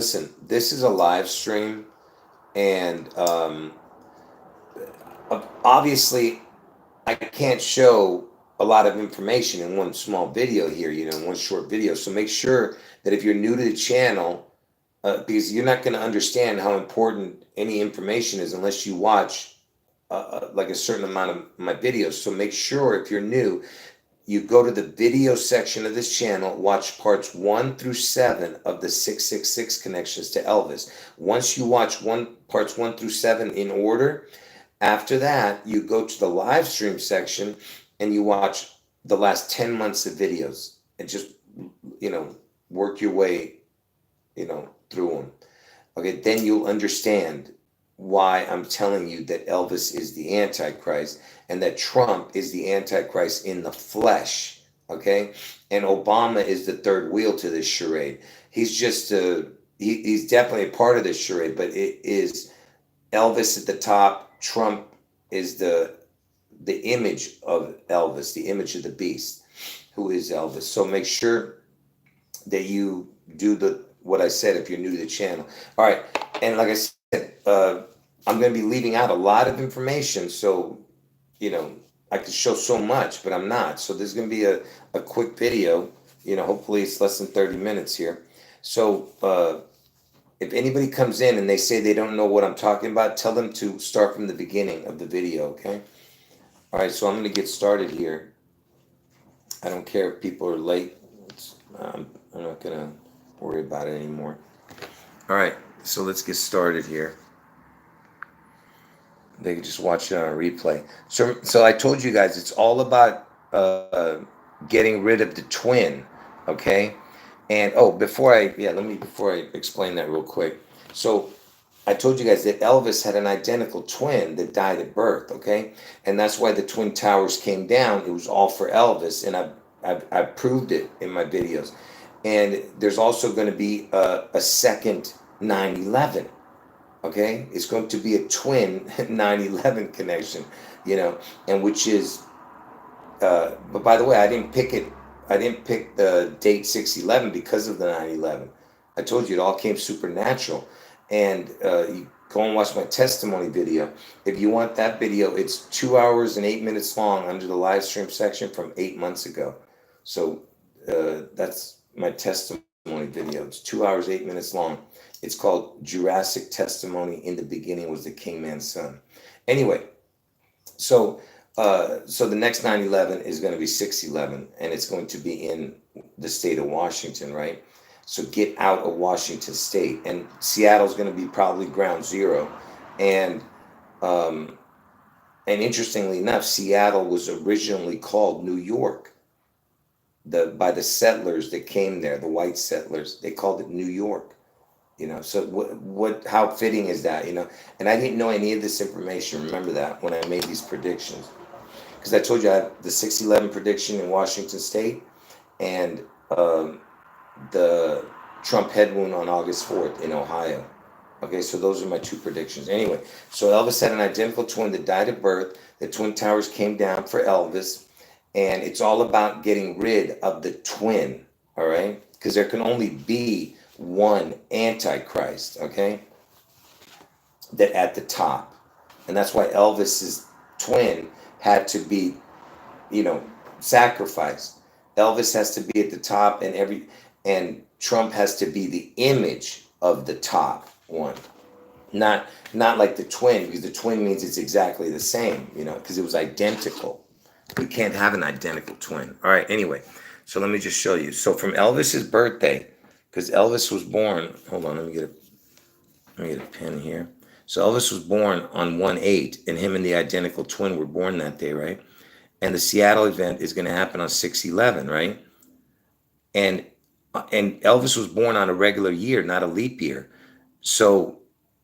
listen, this is a live stream, and obviously, I can't show a lot of information in one small video here, in one short video. So make sure that if you're new to the channel, because you're not going to understand how important any information is unless you watch like a certain amount of my videos. So make sure if you're new, you go to the video section of this channel, watch parts 1 through 7 of the 666 connections to Elvis. Once you watch parts 1 through 7 in order, after that, you go to the live stream section and you watch the last 10 months of videos and just, you know, work your way, through them. Okay, then you'll understand why I'm telling you that Elvis is the Antichrist and that Trump is the Antichrist in the flesh. Okay, and Obama is the third wheel to this charade. He's just he's definitely a part of this charade, but it is Elvis at the top. Trump is the image of Elvis, the image of the beast, who is Elvis. So make sure that you do what I said if you're new to the channel. All right, and like I said, I'm going to be leaving out a lot of information, so I could show so much, but I'm not. So there's going to be a quick video. Hopefully it's less than 30 minutes here. So if anybody comes in and they say they don't know what I'm talking about, tell them to start from the beginning of the video, okay? All right, so I'm going to get started here. I don't care if people are late. I'm not going to worry about it anymore. All right, so let's get started here. They can just watch it on a replay. So I told you guys it's all about getting rid of the twin, okay? And before I explain that real quick. So I told you guys that Elvis had an identical twin that died at birth, okay? And that's why the Twin Towers came down. It was all for Elvis, and I've proved it in my videos. And there's also going to be a second 9/11. Okay, it's going to be a twin 9/11 connection, and which is, but by the way, I didn't pick it. I didn't pick the date 6/11 because of the 9/11. I told you it all came supernatural, and you go and watch my testimony video. If you want that video, it's 2 hours and 8 minutes long under the live stream section from 8 months ago. So that's my testimony video. It's 2 hours 8 minutes long. It's called Jurassic Testimony. In the beginning was the Kingman's son. Anyway, so the next 9/11 is going to be 6/11, and it's going to be in the state of Washington, right? So get out of Washington State, and Seattle's going to be probably ground zero, and interestingly enough, Seattle was originally called New York. By the settlers that came there, the white settlers, they called it New York. So how fitting is that, and I didn't know any of this information. Remember that when I made these predictions, because I told you I have the 6/11 prediction in Washington State and the Trump head wound on August 4th in Ohio. Okay, so those are my two predictions. Anyway, so Elvis had an identical twin that died at birth. The Twin Towers came down for Elvis, and it's all about getting rid of the twin, all right? Because there can only be one Antichrist, okay, that at the top. And that's why Elvis's twin had to be, sacrificed. Elvis has to be at the top, and Trump has to be the image of the top one. Not like the twin, because the twin means it's exactly the same, because it was identical. We can't have an identical twin. All right, anyway, so let me just show you. So from Elvis's birthday, because Elvis was born, hold on, let me get a pen here. So Elvis was born on 1/8, and him and the identical twin were born that day, right? And the Seattle event is going to happen on 6/11, right? And Elvis was born on a regular year, not a leap year. So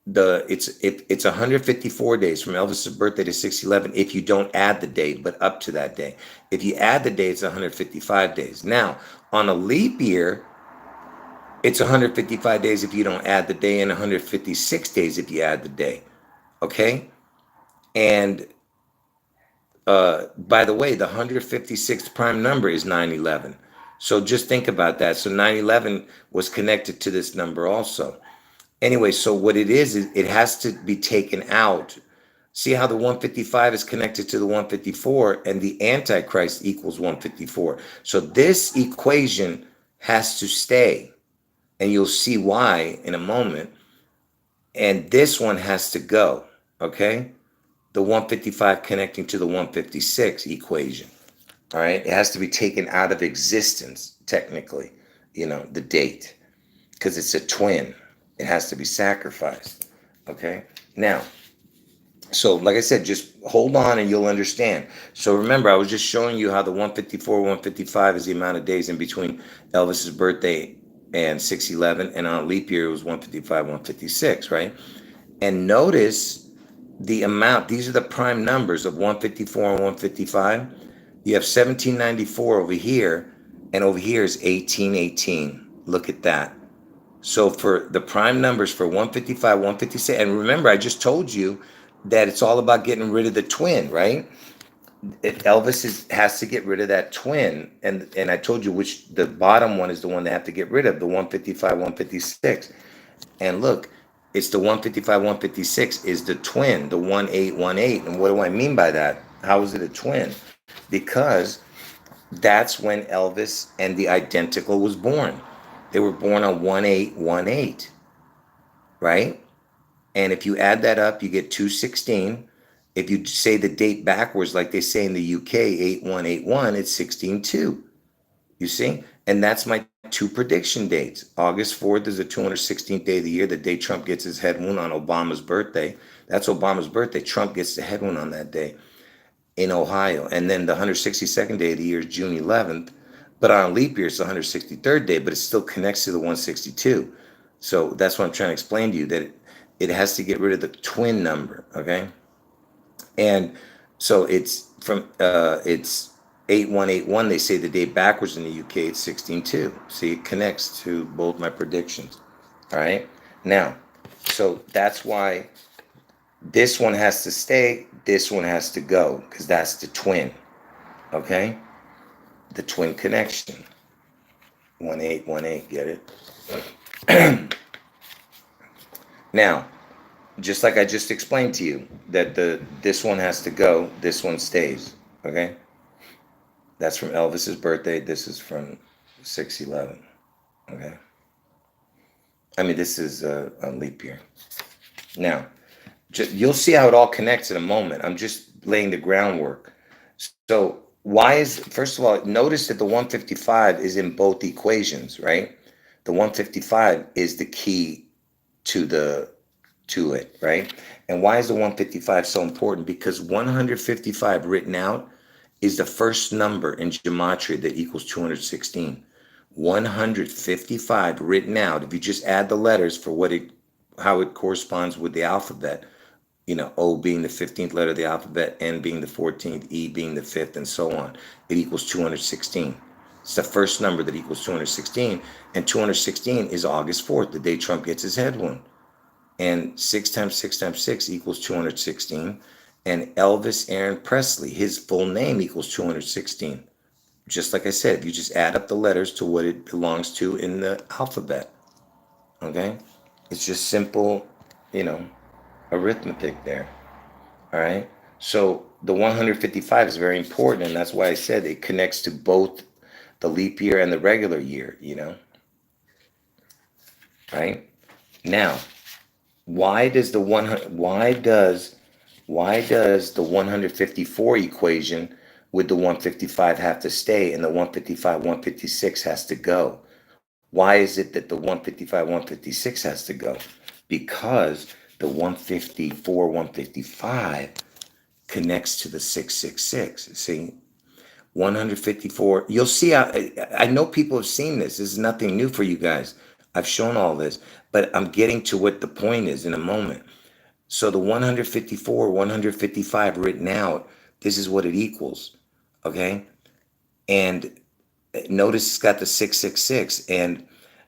it's 154 days from Elvis's birthday to 6/11 if you don't add the date, but up to that day. If you add the day, it's 155 days. Now, on a leap year, it's 155 days if you don't add the day, and 156 days if you add the day. Okay? And by the way, the 156th prime number is 9/11. So just think about that. So 9/11 was connected to this number also. Anyway, so what it is it has to be taken out. See how the 155 is connected to the 154 and the Antichrist equals 154. So this equation has to stay, and you'll see why in a moment. And this one has to go, okay? The 155 connecting to the 156 equation, all right? It has to be taken out of existence, technically, the date, because it's a twin. It has to be sacrificed, okay? Now, so like I said, just hold on and you'll understand. So remember, I was just showing you how the 154, 155 is the amount of days in between Elvis's birthday and 611, and on a leap year, it was 155, 156, right? And notice the amount, these are the prime numbers of 154 and 155. You have 1794 over here, and over here is 1818. Look at that. So for the prime numbers for 155, 156, and remember, I just told you that it's all about getting rid of the twin, right? Has to get rid of that twin, and I told you which the bottom one is the one they have to get rid of, the 155, 156. And look, it's the 155, 156 is the twin, the 1818. And what do I mean by that? How is it a twin? Because that's when Elvis and the identical was born. They were born on 1818, right? And if you add that up, you get 216. If you say the date backwards, like they say in the UK, 8181, it's 162. You see? And that's my two prediction dates. August 4th is the 216th day of the year, the day Trump gets his head wound on Obama's birthday. That's Obama's birthday. Trump gets the head wound on that day in Ohio. And then the 162nd day of the year is June 11th. But on a leap year, it's the 163rd day, but it still connects to the 162. So that's what I'm trying to explain to you, that it has to get rid of the twin number, okay? And so it's 8181. They say the day backwards in the UK, it's 162. See, it connects to both my predictions. All right. Now, so that's why this one has to stay, this one has to go, because that's the twin. Okay? The twin connection. 1818, get it? Now, just like I just explained to you, that this one has to go, this one stays. Okay? That's from Elvis's birthday. This is from 611. Okay? I mean, this is a leap year. Now, you'll see how it all connects in a moment. I'm just laying the groundwork. So first of all, notice that the 155 is in both equations, right? The 155 is the key to it, right? And why is the 155 so important? Because 155 written out is the first number in Gematria that equals 216. 155 written out, if you just add the letters for how it corresponds with the alphabet, O being the 15th letter of the alphabet, N being the 14th, E being the 5th, and so on, it equals 216. It's the first number that equals 216, and 216 is August 4th, the day Trump gets his head wound. And 6 times 6 times 6 equals 216. And Elvis Aaron Presley, his full name equals 216. Just like I said, if you just add up the letters to what it belongs to in the alphabet, okay? It's just simple, arithmetic there, all right? So the 155 is very important, and that's why I said it connects to both the leap year and the regular year, right? Now, why does the 154 equation with the 155 have to stay and the 155 156 has to go? Why is it that the 155 156 has to go? Because the 154 155 connects to the 666. See, 154. You'll see. I know people have seen this. This is nothing new for you guys. I've shown all this, but I'm getting to what the point is in a moment. So the 154, 155 written out, this is what it equals. Okay. And notice it's got the 666, and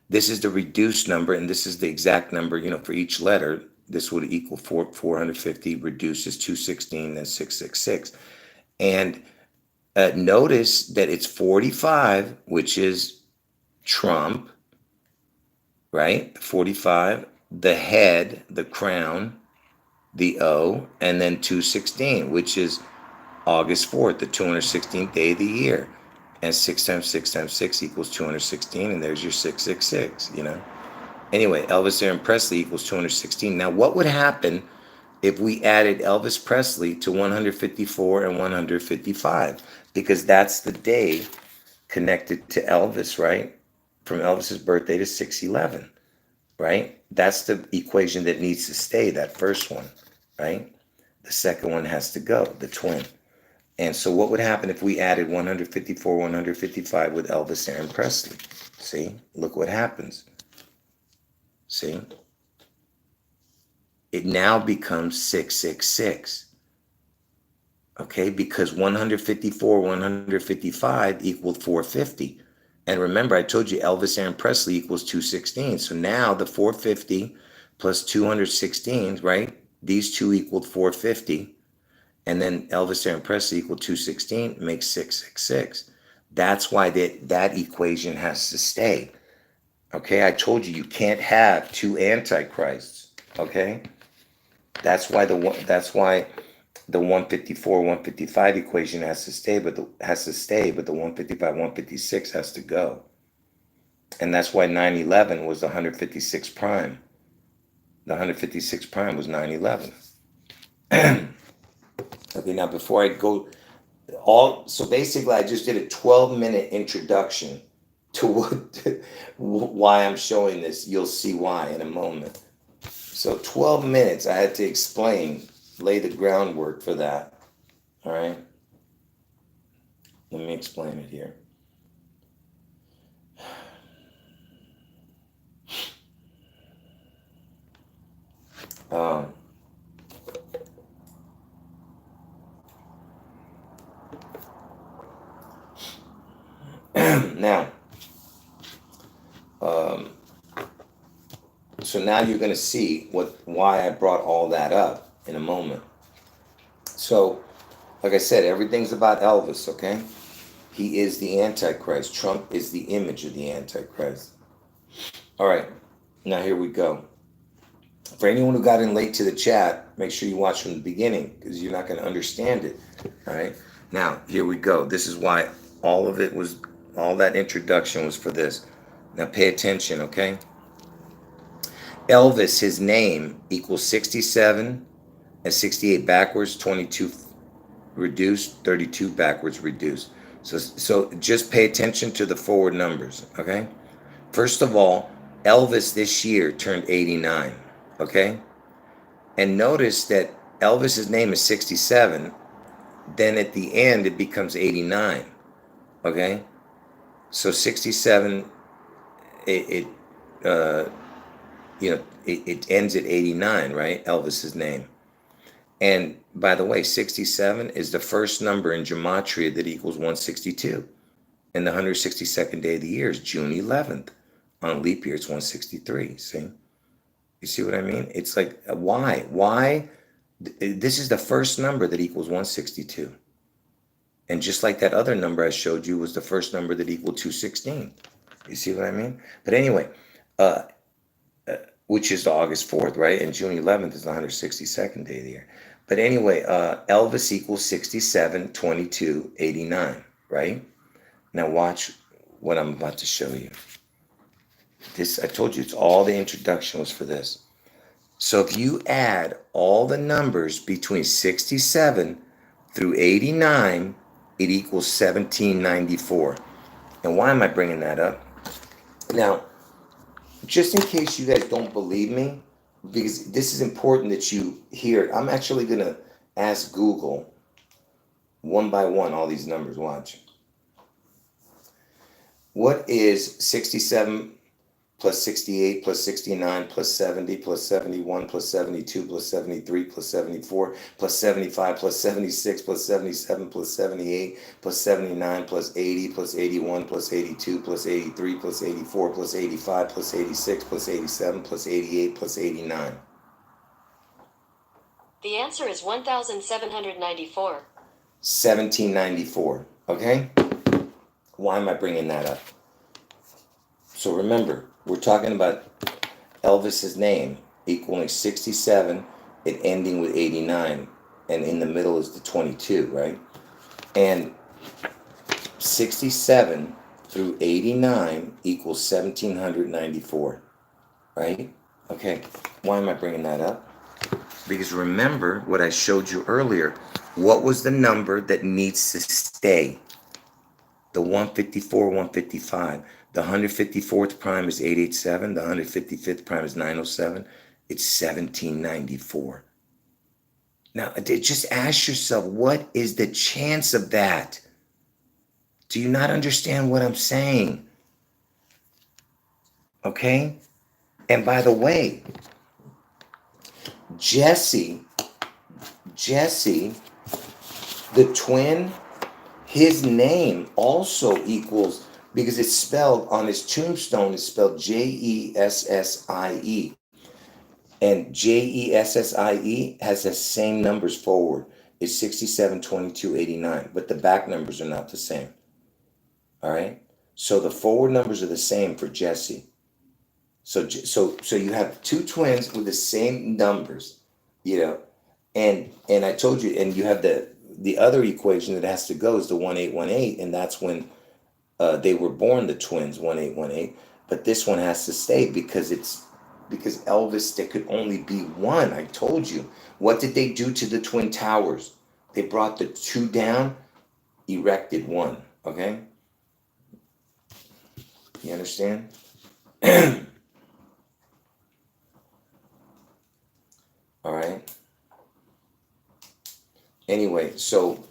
this is the reduced number, and this is the exact number, for each letter. This would equal 450 reduces 216 and 666. And notice that it's 45, which is Trump, right? 45. the head, the crown, the O, and then 216, which is August 4th, the 216th day of the year. And 6 times 6 times 6 equals 216, and there's your 666, you know. Anyway, Elvis Aaron Presley equals 216. Now, what would happen if we added Elvis Presley to 154 and 155? Because that's the day connected to Elvis, right? From Elvis's birthday to 611, right? That's the equation that needs to stay, that first one, right? The second one has to go, the twin. And so what would happen if we added 154, 155 with Elvis Aaron Presley? See, look what happens. See? It now becomes 666. Okay, because 154, 155 equaled 450. And remember, I told you Elvis Aaron Presley equals 216. So now the 450 plus 216, right? These two equaled 450. And then Elvis Aaron Presley equal 216 makes 666. That's why that equation has to stay. Okay, I told you can't have two antichrists. Okay, that's why the 154 155 equation has to stay, but the 155 156 has to go. And that's why 911 was the 156 prime. The 156 prime was 911. Okay, now before I go, so basically I just did a 12-minute introduction to why I'm showing this. You'll see why in a moment. So 12 minutes I had to explain, lay the groundwork for that. All right. Let me explain it here. Now, so now you're going to see why I brought all that up in a moment. So, like I said, everything's about Elvis, okay? He is the Antichrist. Trump is the image of the Antichrist. All right, now here we go. For anyone who got in late to the chat, make sure you watch from the beginning because you're not going to understand it. All right, now here we go. This is why all that introduction was for this. Now pay attention, okay? Elvis, his name equals 67 and 68 backwards, 22 reduced, 32 backwards reduced. So just pay attention to the forward numbers, okay? First of all, Elvis this year turned 89, okay? And notice that Elvis's name is 67, then at the end it becomes 89, okay? So 67, it ends at 89, right? Elvis's name. And by the way, 67 is the first number in Gematria that equals 162. And the 162nd day of the year is June 11th. On leap year, it's 163. See? You see what I mean? It's like, why? Why? This is the first number that equals 162. And just like that other number I showed you was the first number that equaled 216. You see what I mean? But anyway, which is August 4th, right? And June 11th is the 162nd day of the year. But anyway, Elvis equals 67, 22, 89, right? Now watch what I'm about to show you. This, I told you, it's all the introduction was for this. So if you add all the numbers between 67 through 89, it equals 1794. And why am I bringing that up? Now, just in case you guys don't believe me, because this is important that you hear it, I'm actually going to ask Google one by one all these numbers. Watch. What is 67 plus 68 plus 69 plus 70 plus 71 plus 72 plus 73 plus 74 plus 75 plus 76 plus 77 plus 78 plus 79 plus 80 plus 81 plus 82 plus 83 plus 84 plus 85 plus 86 plus 87 plus 88 plus 89? The answer is 1794. 1794, okay? Why am I bringing that up? So remember, we're talking about Elvis's name equaling 67 and ending with 89, and in the middle is the 22, right? And 67 through 89 equals 1794, right? Okay, why am I bringing that up? Because remember what I showed you earlier. What was the number that needs to stay? The 154, 155. The 154th prime is 887. The 155th prime is 907. It's 1794. Now, just ask yourself, what is the chance of that? Do you not understand what I'm saying? Okay? And by the way, Jesse, the twin, his name also equals, because it's spelled on his tombstone, it's spelled Jessie. And Jessie has the same numbers forward. It's 67, 22, 89, but the back numbers are not the same. All right? So the forward numbers are the same for Jesse. So you have two twins with the same numbers, you know, and I told you, and you have the other equation that has to go is the 1818, and that's when they were born, the twins, 1818. But this one has to stay because Elvis, there could only be one. I told you. What did they do to the Twin Towers? They brought the two down, erected one. Okay, you understand? All right. Anyway, so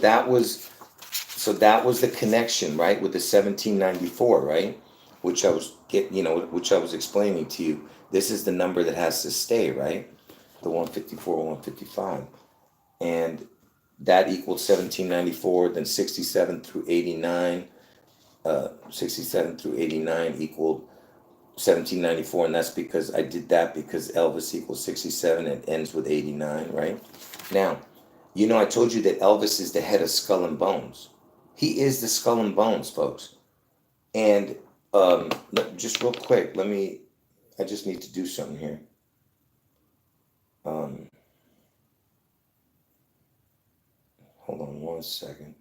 that was the connection, right, with the 1794, right? Which I was explaining to you. This is the number that has to stay, right? The 154, 155. And that equals 1794, then 67 through 89. 67 through 89 equaled 1794, and that's because I did that because Elvis equals 67 and ends with 89, right? Now, I told you that Elvis is the head of Skull and Bones. He is the Skull and Bones, folks. And just real quick, I just need to do something here. Um, Hold on one second.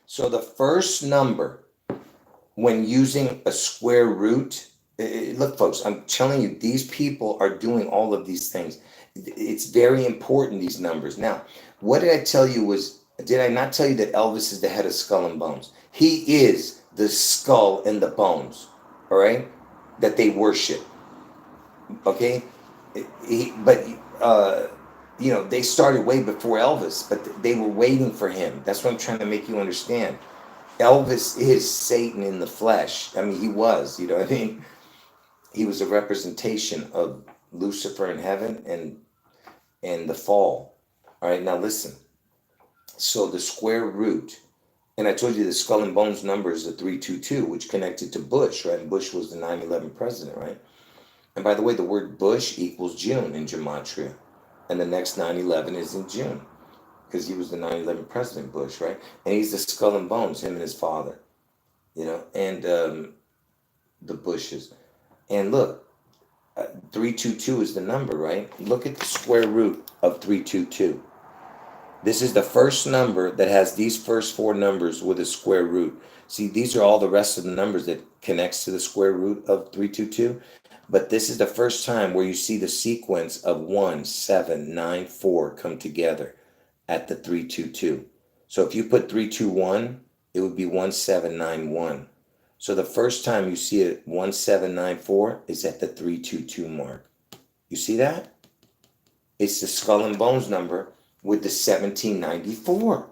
So the first number when using a square root, look, folks, I'm telling you, these people are doing all of these things. It's very important, these numbers. Now, what did I tell you did I not tell you that Elvis is the head of Skull and Bones? He is the skull and the bones, all right, that they worship, okay? But they started way before Elvis, but they were waiting for him. That's what I'm trying to make you understand. Elvis is Satan in the flesh. I mean, he was, what I mean? He was a representation of Lucifer in heaven and the fall. All right, now listen. So the square root, and I told you the Skull and Bones number is the 322, which connected to Bush, right? And Bush was the 9/11 president, right? And by the way, the word Bush equals June in Gematria. And the next 9/11 is in June because he was the 9/11 president, Bush, right? And he's the Skull and Bones, him and his father, and the Bushes. And look, 322 is the number, right? Look at the square root of 322. This is the first number that has these first four numbers with a square root. See, these are all the rest of the numbers that connects to the square root of 322. But this is the first time where you see the sequence of 1, 7, 9, 4 come together at the 322. So if you put 321, it would be 1791. So the first time you see it 1794 is at the 322 mark. You see that? It's the Skull and Bones number with the 1794.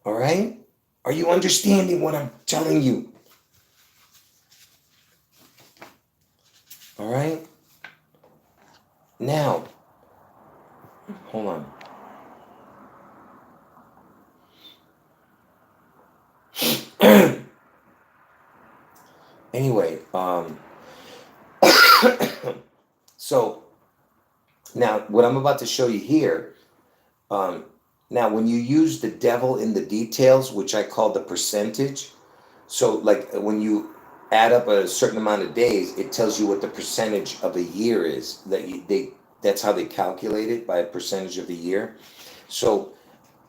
All right? Are you understanding what I'm telling you? All right? Now, hold on. Anyway, so now what I'm about to show you here, Now, when you use the devil in the details, which I call the percentage, so like when you add up a certain amount of days, it tells you what the percentage of a year is. That's how they calculate it, by a percentage of the year. So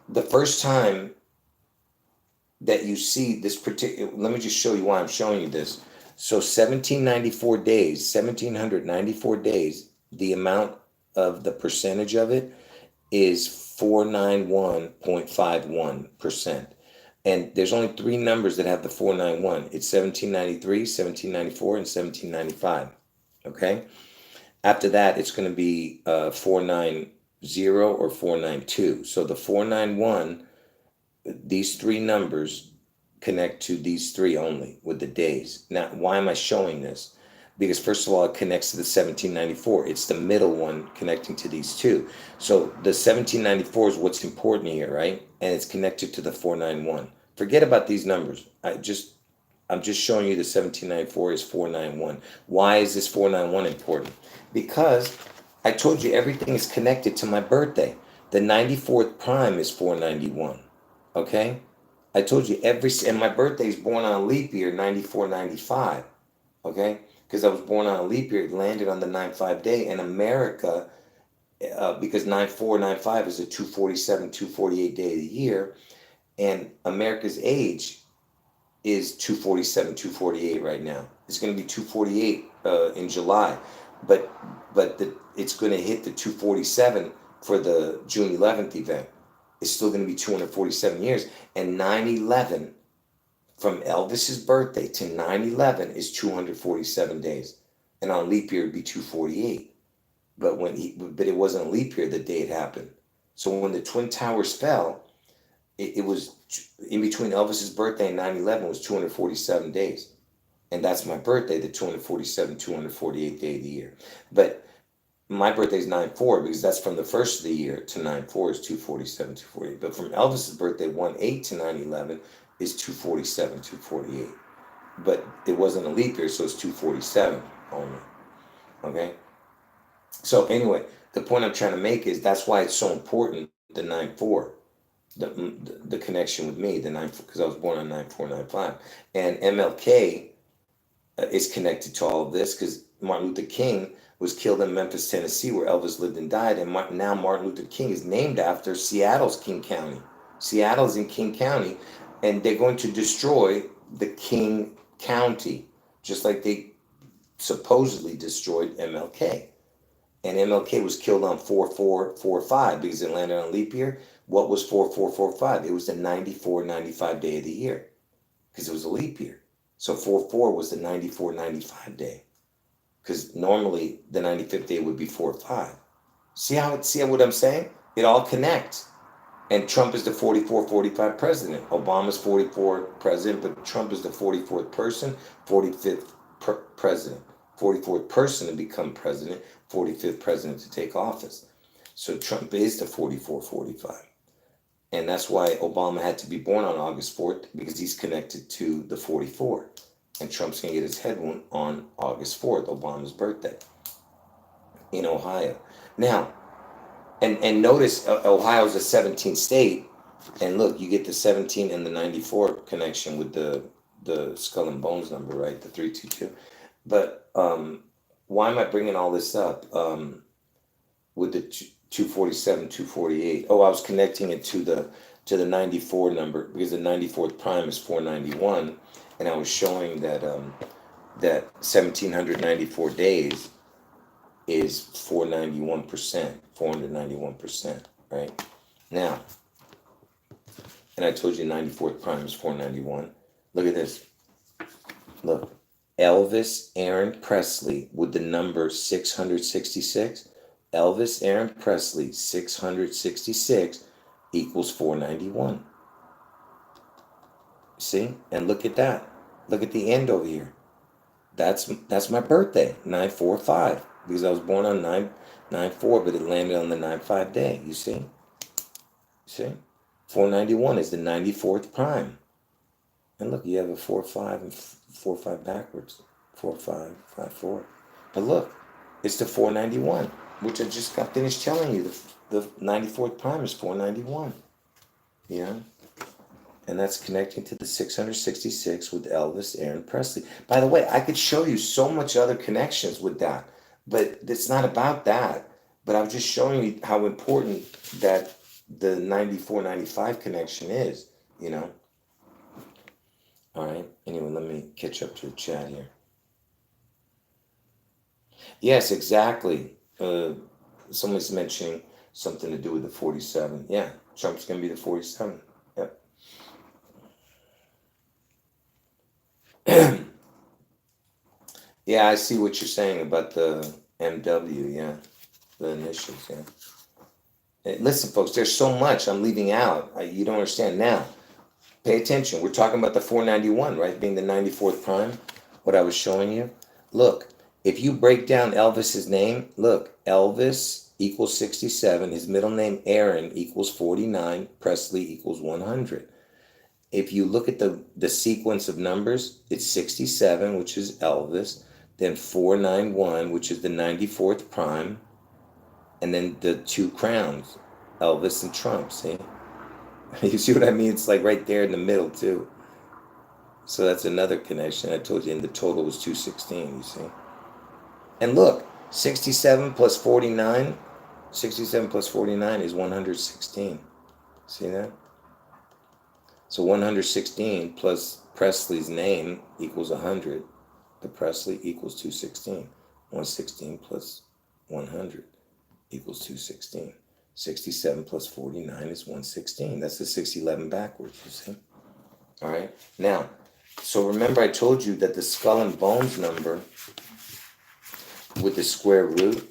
the first time that you see this particular, let me just show you why I'm showing you this. So 1794 days, 1794 days, the amount of the percentage of it is 491.51%. And there's only three numbers that have the 491. It's 1793, 1794, and 1795. Okay? After that, it's going to be 490 or 492. So the 491, these three numbers connect to these three only with the days. Now, why am I showing this? Because first of all, it connects to the 1794. It's the middle one connecting to these two. So the 1794 is what's important here, right? And it's connected to the 491. Forget about these numbers. I'm just showing you the 1794 is 491. Why is this 491 important? Because I told you everything is connected to my birthday. The 94th prime is 491. Okay? I told you and my birthday is born on a leap year, 9495. Okay? Because I was born on a leap year, it landed on the 9/5 day, and America, because 9495 is a 247, 248 day of the year, and America's age is 247, 248 right now. It's going to be 248 in July, but it's going to hit the 247 for the June 11th event. It's still going to be 247 years, and 9/11 from Elvis's birthday to 9/11 is 247 days, and on leap year it'd be 248. But it wasn't a leap year the day it happened. So when the Twin Towers fell, it was in between Elvis's birthday and 9/11 was 247 days, and that's my birthday, the 247, 248 day of the year. But my birthday is 9/4 because that's from the first of the year to 9/4 is 247, 248. But from Elvis's birthday 1/8 to 9/11 is 247, 248. But it wasn't a leap year, so it's 247 only. Okay? So anyway, the point I'm trying to make is that's why it's so important, the 9/4. The connection with me, the 9/4, because I was born on 9/4/95. And MLK is connected to all of this because Martin Luther King was killed in Memphis, Tennessee, where Elvis lived and died. And now Martin Luther King is named after Seattle's King County. Seattle's in King County, and they're going to destroy the King County, just like they supposedly destroyed MLK. And MLK was killed on 4/4/45 because it landed on a leap year. What was 4/4/45? It was the 94/95 day of the year because it was a leap year. So 4/4 was the 94/95 day because normally the 95th day would be 4/5. See what I'm saying? It all connects. And Trump is the 44/45 president. Obama's 44 president, but Trump is the 44th person, 45th president. 44th person to become president, 45th president to take office. So Trump is the 44/45. And that's why Obama had to be born on August 4th, because he's connected to the 44. And Trump's going to get his head wound on August 4th, Obama's birthday, in Ohio. Now, and notice Ohio's a 17th state. And look, you get the 17 and the 94 connection with the skull and bones number, right? The 322. But why am I bringing all this up with the 247, 248? Oh, I was connecting it to the 94 number because the 94th prime is 491, and I was showing that that 1794 days is 491%, right? Now, and I told you 94th prime is 491. Look at this. Look. Elvis Aaron Presley with the number 666. Elvis Aaron Presley 666 equals 491. See? And look at that. Look at the end over here. That's my birthday, 9/4/5, because I was born on 9/4, but it landed on the 9/5 day. You see? 491 is the 94th prime. And look, you have a 4/5 and 4/5 backwards. 4/5/5/4. But look, it's the 491, which I just got finished telling you. The 94th prime is 491. you know? And that's connecting to the 666 with Elvis, Aaron Presley. By the way, I could show you so much other connections with that, but it's not about that. But I'm just showing you how important that the 94-95 connection is, you know? All right. Anyway, let me catch up to the chat here. Yes, exactly. Someone's mentioning something to do with the 47. Yeah, Trump's going to be the 47. Yep. Yeah, I see what you're saying about the MW. Yeah, the initials. Yeah. Listen, folks, there's so much I'm leaving out. You don't understand now. Pay attention. We're talking about the 491, right? Being the 94th prime. What I was showing you. Look, if you break down Elvis's name, look, Elvis equals 67. His middle name, Aaron, equals 49. Presley equals 100. If you look at the sequence of numbers, it's 67, which is Elvis, then 491, which is the 94th prime, and then the two crowns, Elvis and Trump, see? You see what I mean? It's like right there in the middle, too. So that's another connection. I told you, and the total was 216, you see? And look, 67 plus 49, 67 plus 49 is 116. See that? So 116 plus Presley's name equals 100. The Presley equals 216. 116 plus 100 equals 216. 67 plus 49 is 116. That's the 611 backwards, you see? All right. Now, so remember I told you that the skull and bones number with the square root,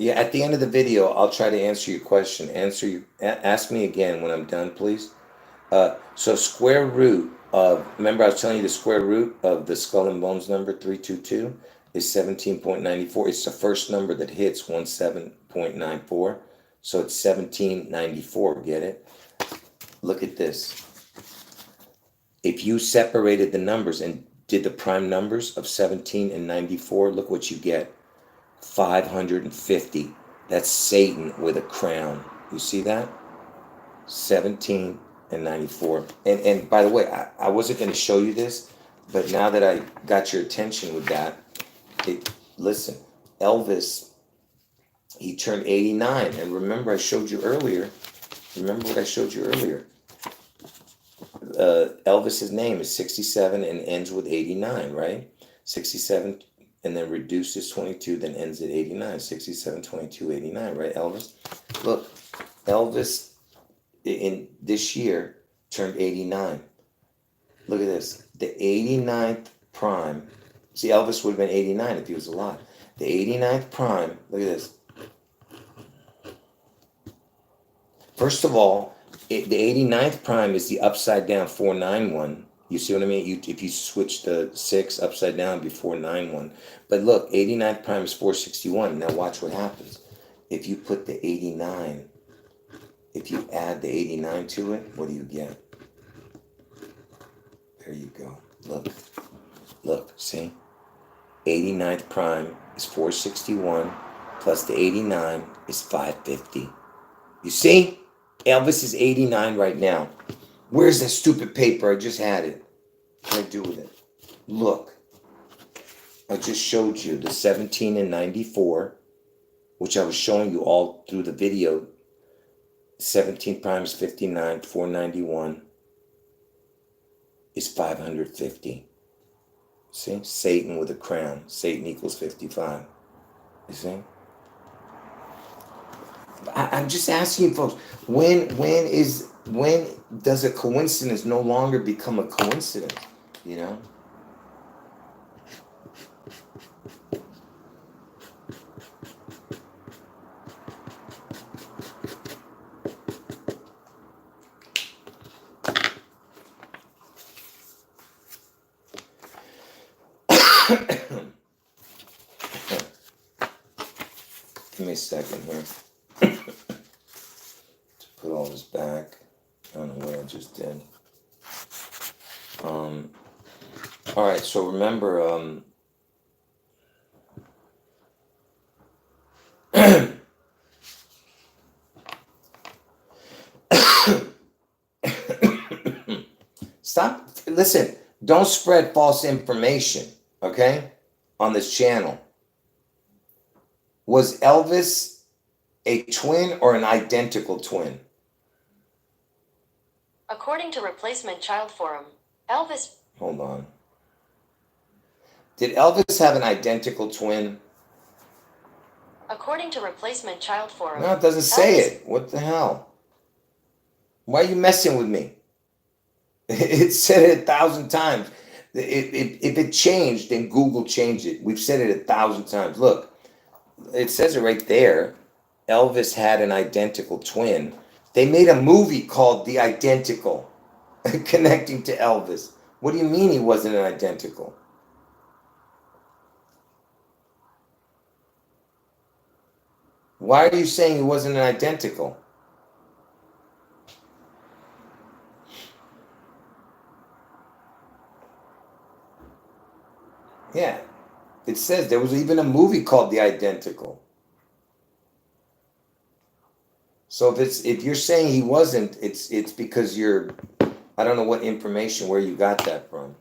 yeah, at the end of the video, I'll try to answer your question. Ask me again when I'm done, please. So square root of, remember I was telling you the square root of the skull and bones number 322 is 17.94. It's the first number that hits 17.94. So it's 1794, get it? Look at this. If you separated the numbers and did the prime numbers of 17 and 94, look what you get. 550. That's Satan with a crown. You see that? 17 and 94. And by the way, I wasn't going to show you this, but now that I got your attention with that, listen, Elvis, he turned 89. And remember I showed you earlier, remember what I showed you earlier? Elvis's name is 67 and ends with 89, right? 67 and then reduces 22, then ends at 89. 67, 22, 89, right, Elvis? Look, Elvis in this year turned 89. Look at this. The 89th prime. See, Elvis would have been 89 if he was alive. The 89th prime, look at this. First of all, the 89th prime is the upside down 491. You see what I mean? If you switch the 6 upside down, it'd be 491. But look, 89th prime is 461. Now watch what happens. If you put the 89, if you add the 89 to it, what do you get? There you go. Look, see? 89th prime is 461 plus the 89 is 550. You see? Elvis is 89 right now. Where's that stupid paper? I just had it. What can I do with it? Look. I just showed you the 17 and 94, which I was showing you all through the video. 17 prime is 59, 491 is 550. See? Satan with a crown. Satan equals 55. You see? I'm just asking you folks, when does a coincidence no longer become a coincidence? You know? Give me a second here to put all this back. I don't know what I just did. All right, so remember, Stop. Listen, don't spread false information, okay, on this channel. Was Elvis a twin or an identical twin? According to Replacement Child Forum, Elvis. Hold on. Did Elvis have an identical twin? According to Replacement Child Forum. No, it doesn't say Elvis. it. What the hell? Why are you messing with me? It said it 1,000 times. If it changed, then Google changed it. We've said it 1,000 times. Look, it says it right there. Elvis had an identical twin. They made a movie called The Identical, connecting to Elvis. What do you mean he wasn't an identical? Why are you saying he wasn't an identical? Yeah, it says there was even a movie called The Identical. So if you're saying he wasn't, it's because you're, I don't know what information, where you got that from.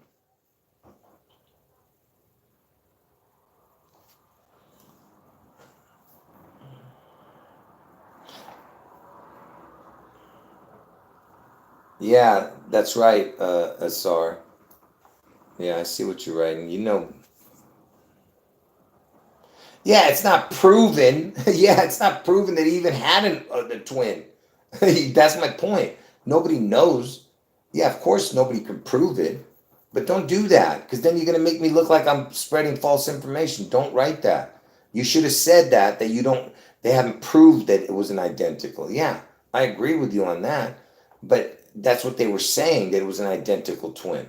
Yeah, that's right, Asar. Yeah, I see what you're writing. You know. Yeah, it's not proven. Yeah, it's not proven that he even had a twin. That's my point. Nobody knows. Yeah, of course nobody can prove it. But don't do that, because then you're going to make me look like I'm spreading false information. Don't write that. You should have said that you don't, they haven't proved that it was an identical. Yeah, I agree with you on that. But that's what they were saying, that it was an identical twin.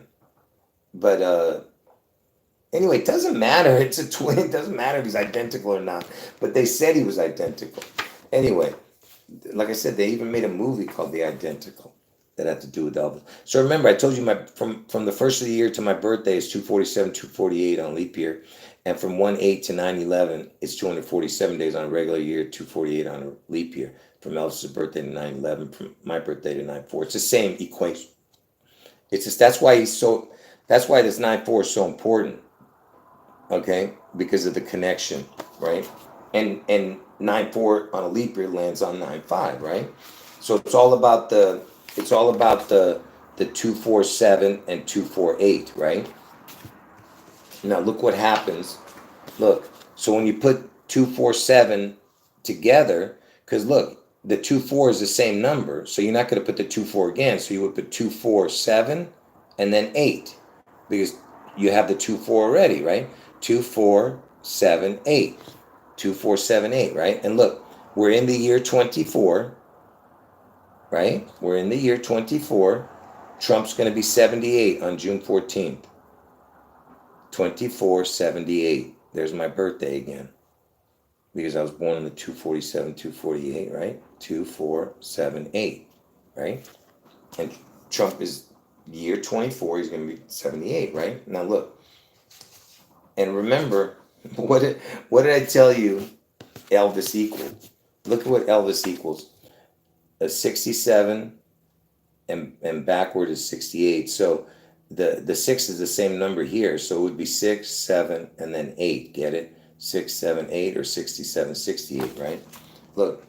But anyway, it doesn't matter. It's a twin. It doesn't matter if he's identical or not. But they said he was identical. Anyway, like I said, they even made a movie called The Identical that had to do with Elvis. So remember, I told you from the first of the year to my birthday is 247, 248 on leap year. And from 1/8 to 9/11, it's 247 days on a regular year, 248 on a leap year. From Elvis's birthday to 9/11, from my birthday to 9/4. It's the same equation. It's just that's why this 9/4 is so important. Okay, because of the connection, right? And 9/4 on a leap year lands on 9/5, right? So it's all about the 247 and 248, right? Now look what happens. Look, so when you put 247 together, because look, the 24 is the same number, so you're not going to put the 24 again. So you would put 247 and then 8, because you have the 24 already, right? 2478, 2478, right? And look, we're in the year 24, right? We're in the year 24. Trump's going to be 78 on June 14th. 2478. There's my birthday again, because I was born in the 247, 248, right? 2478, right? And Trump is year 24. He's going to be 78, right? Now look. And remember, what did I tell you Elvis equaled? Look at what Elvis equals. A 67 and backward is 68. So the 6 is the same number here. So it would be 6, 7, and then 8. Get it? 6, 7, 8, or 67, 68, right? Look.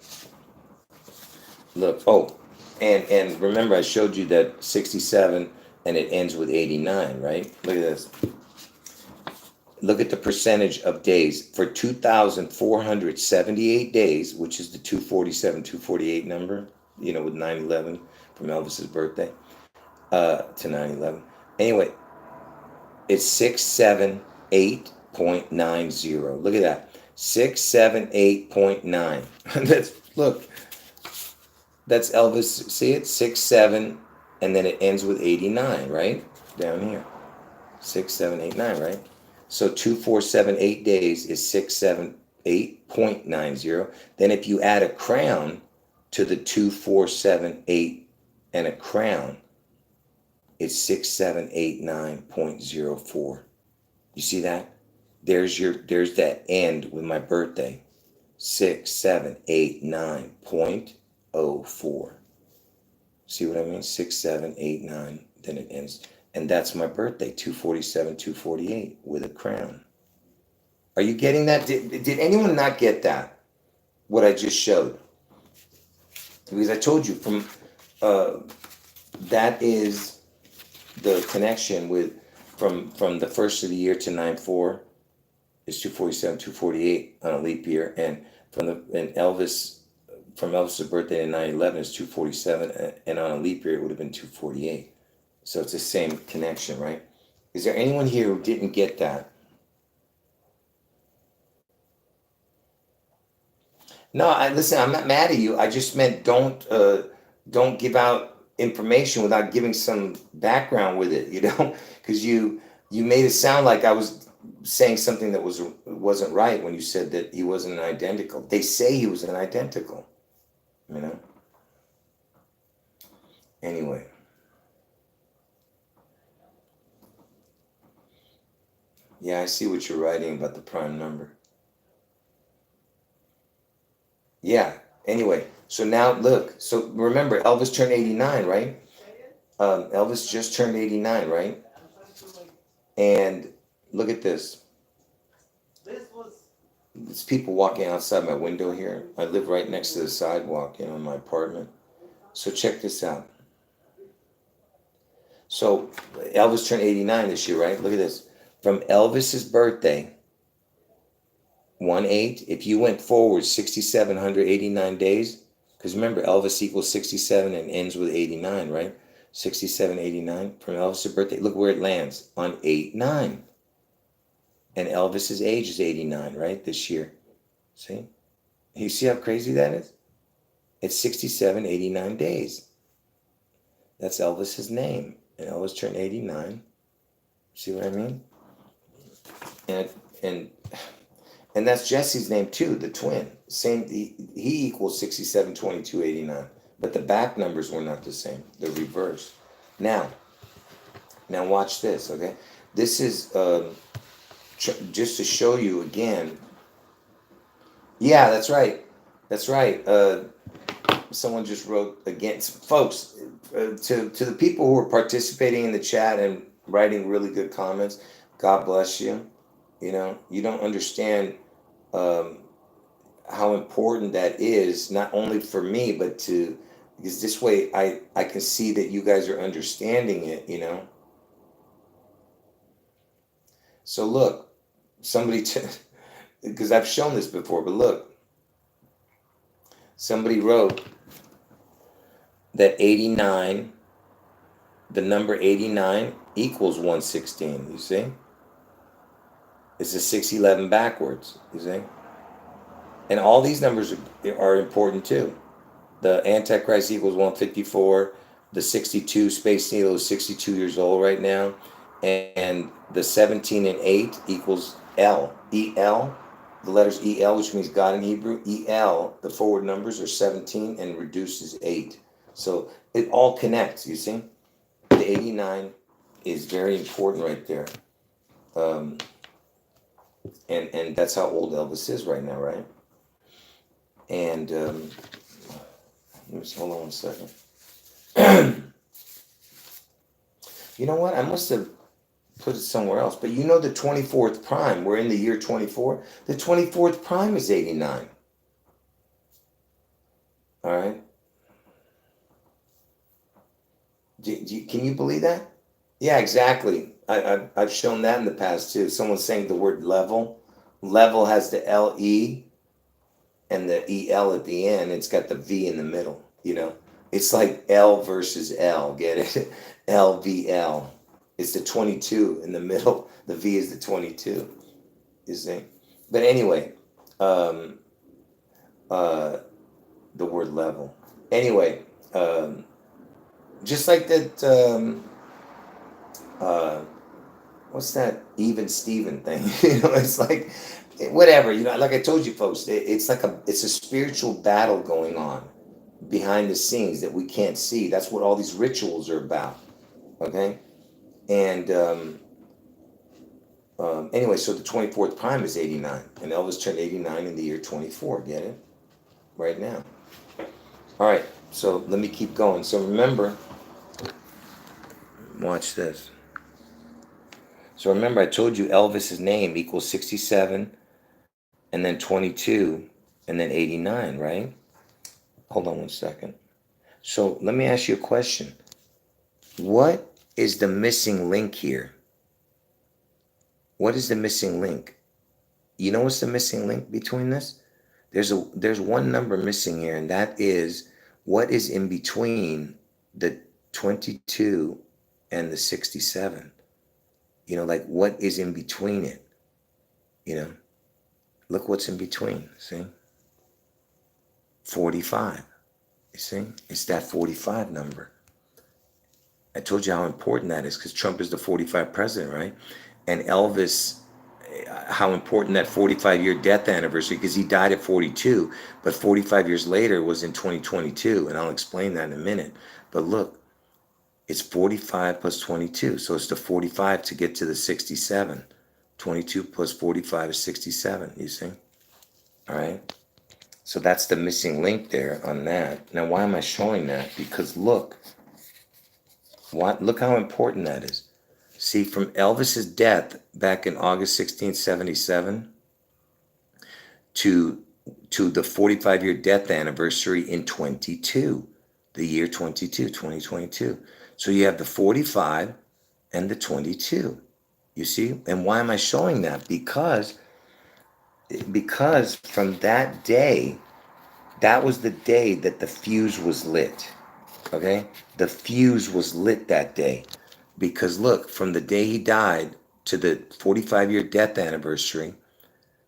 Oh, and remember I showed you that 67 and it ends with 89, right? Look at this. Look at the percentage of days for 2,478 days, which is the 247, 248 number, with 9/11 from Elvis's birthday to 9/11. Anyway, it's 678.90. Look at that. 678.9. That's Elvis. See it? 67, and then it ends with 89, right? Down here. 6789, right? So 2478 days is 678.90. Then if you add a crown to the 2478 and a crown, it's 6789.04. You see that? There's that end with my birthday. 6789.04. See what I mean? 6, 7, 8, 9. Then it ends. And that's my birthday, 247, 248, with a crown. Are you getting that? Did anyone not get that? What I just showed? Because I told you that is the connection with from the first of the year to 9/4 is 247, 248 on a leap year, and from Elvis's birthday in 9/11 is 247, and on a leap year it would have been 248. So it's the same connection, right? Is there anyone here who didn't get that? No, listen. I'm not mad at you. I just meant don't give out information without giving some background with it. Because you made it sound like I was saying something that wasn't right when you said that he wasn't an identical. They say he was an identical. Anyway. Yeah, I see what you're writing about the prime number. Yeah. Anyway, so now look. So remember, Elvis turned 89, right? Elvis just turned 89, right? And look at this. There's people walking outside my window here. I live right next to the sidewalk, in my apartment. So check this out. So Elvis turned 89 this year, right? Look at this. From Elvis's birthday, 1/8, if you went forward 6,789 days, because remember, Elvis equals 67 and ends with 89, right? 6789 from Elvis's birthday. Look where it lands, on 8/9. And Elvis's age is 89, right, this year. See? You see how crazy that is? It's 6789 days. That's Elvis's name. And Elvis turned 89. See what I mean? And that's Jesse's name too, the twin. Same. He equals 672289, but the back numbers were not the same. They're reversed. Now watch this. Okay, this is just to show you again. Yeah, that's right. That's right. Someone just wrote against folks. To the people who are participating in the chat and writing really good comments. God bless you. You don't understand how important that is, not only for me, but because this way I can see that you guys are understanding it, So look, because I've shown this before, but look, somebody wrote that 89, the number 89 equals 116, you see? It's a 611 backwards, you see? And all these numbers are important too. The Antichrist equals 154. The 62 Space Needle is 62 years old right now. And the 17 and 8 equals L. E-L, the letters E-L, which means God in Hebrew. E-L, the forward numbers are 17 and reduces 8. So it all connects, you see? The 89 is very important right there. And that's how old Elvis is right now, right? And hold on one second. You know what? I must have put it somewhere else. But the 24th prime, we're in the year 24. The 24th prime is 89. All right? Can you believe that? Yeah, exactly. I've shown that in the past too. Someone's saying the word level. Level has the L-E and the E-L at the end. It's got the V in the middle, It's like L versus L, get it? L-V-L. It's the 22 in the middle. The V is the 22, you see? But anyway, the word level. Anyway, just like that, what's that even Steven thing? It's like, whatever, like I told you folks, it's a spiritual battle going on behind the scenes that we can't see. That's what all these rituals are about. Okay. And anyway, so the 24th prime is 89, and Elvis turned 89 in the year 24. Get it? Right now. All right. So let me keep going. So remember, watch this. So remember, I told you Elvis's name equals 67, and then 22, and then 89, right? Hold on 1 second. So let me ask you a question. What is the missing link here? What is the missing link? You know what's the missing link between this? There's one number missing here, and that is what is in between the 22 and the 67. Like what is in between it? You know, look what's in between. See? 45. You see? It's that 45 number. I told you how important that is because Trump is the 45 president, right? And Elvis, how important that 45-year death anniversary, because he died at 42, but 45 years later was in 2022, and I'll explain that in a minute. But look, it's 45 plus 22, so it's the 45 to get to the 67. 22 plus 45 is 67, you see? All right? So that's the missing link there on that. Now, why am I showing that? Because look how important that is. See, from Elvis's death back in August 1677 to the 45-year death anniversary in 22, the year 2022. So you have the 45 and the 22. You see? And why am I showing that? Because from that day, that was the day that the fuse was lit. Okay? The fuse was lit that day. Because look, from the day he died to the 45-year death anniversary,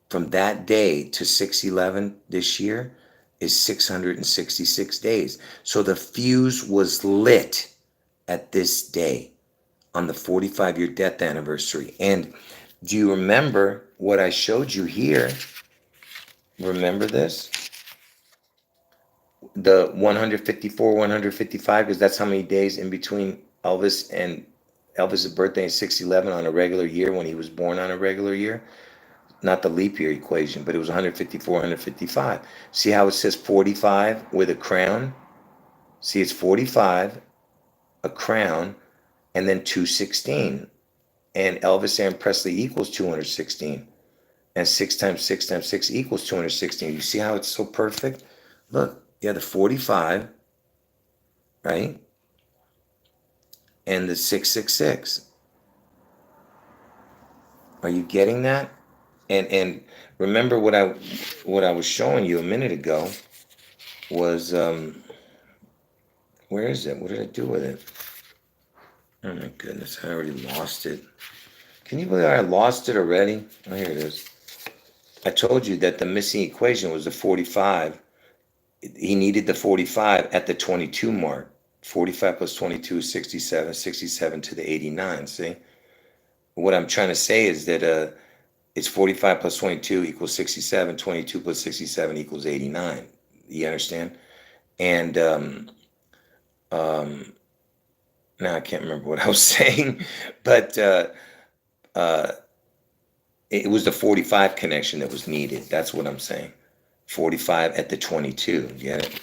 from that day to 6/11 this year is 666 days. So the fuse was lit at this day on the 45-year death anniversary. And do you remember what I showed you here? Remember this? The 154, 155, because that's how many days in between Elvis's birthday in 6/11 on a regular year when he was born on a regular year. Not the leap year equation, but it was 154, 155. See how it says 45 with a crown? See, it's 45, a crown, and then 216. And Elvis Aaron Presley equals 216. And 6 times 6 times 6 equals 216. You see how it's so perfect? Look, yeah, the 45, right? And the 666. Are you getting that? And remember what I was showing you a minute ago was where is it? What did I do with it? Oh my goodness, I already lost it. Can you believe I lost it already? Oh, here it is. I told you that the missing equation was the 45. He needed the 45 at the 22 mark. 45 plus 22 is 67, 67 to the 89, see? What I'm trying to say is that it's 45 plus 22 equals 67, 22 plus 67 equals 89. You understand? And now I can't remember what I was saying, but it was the 45 connection that was needed. That's what I'm saying. 45 at the 22. Get it?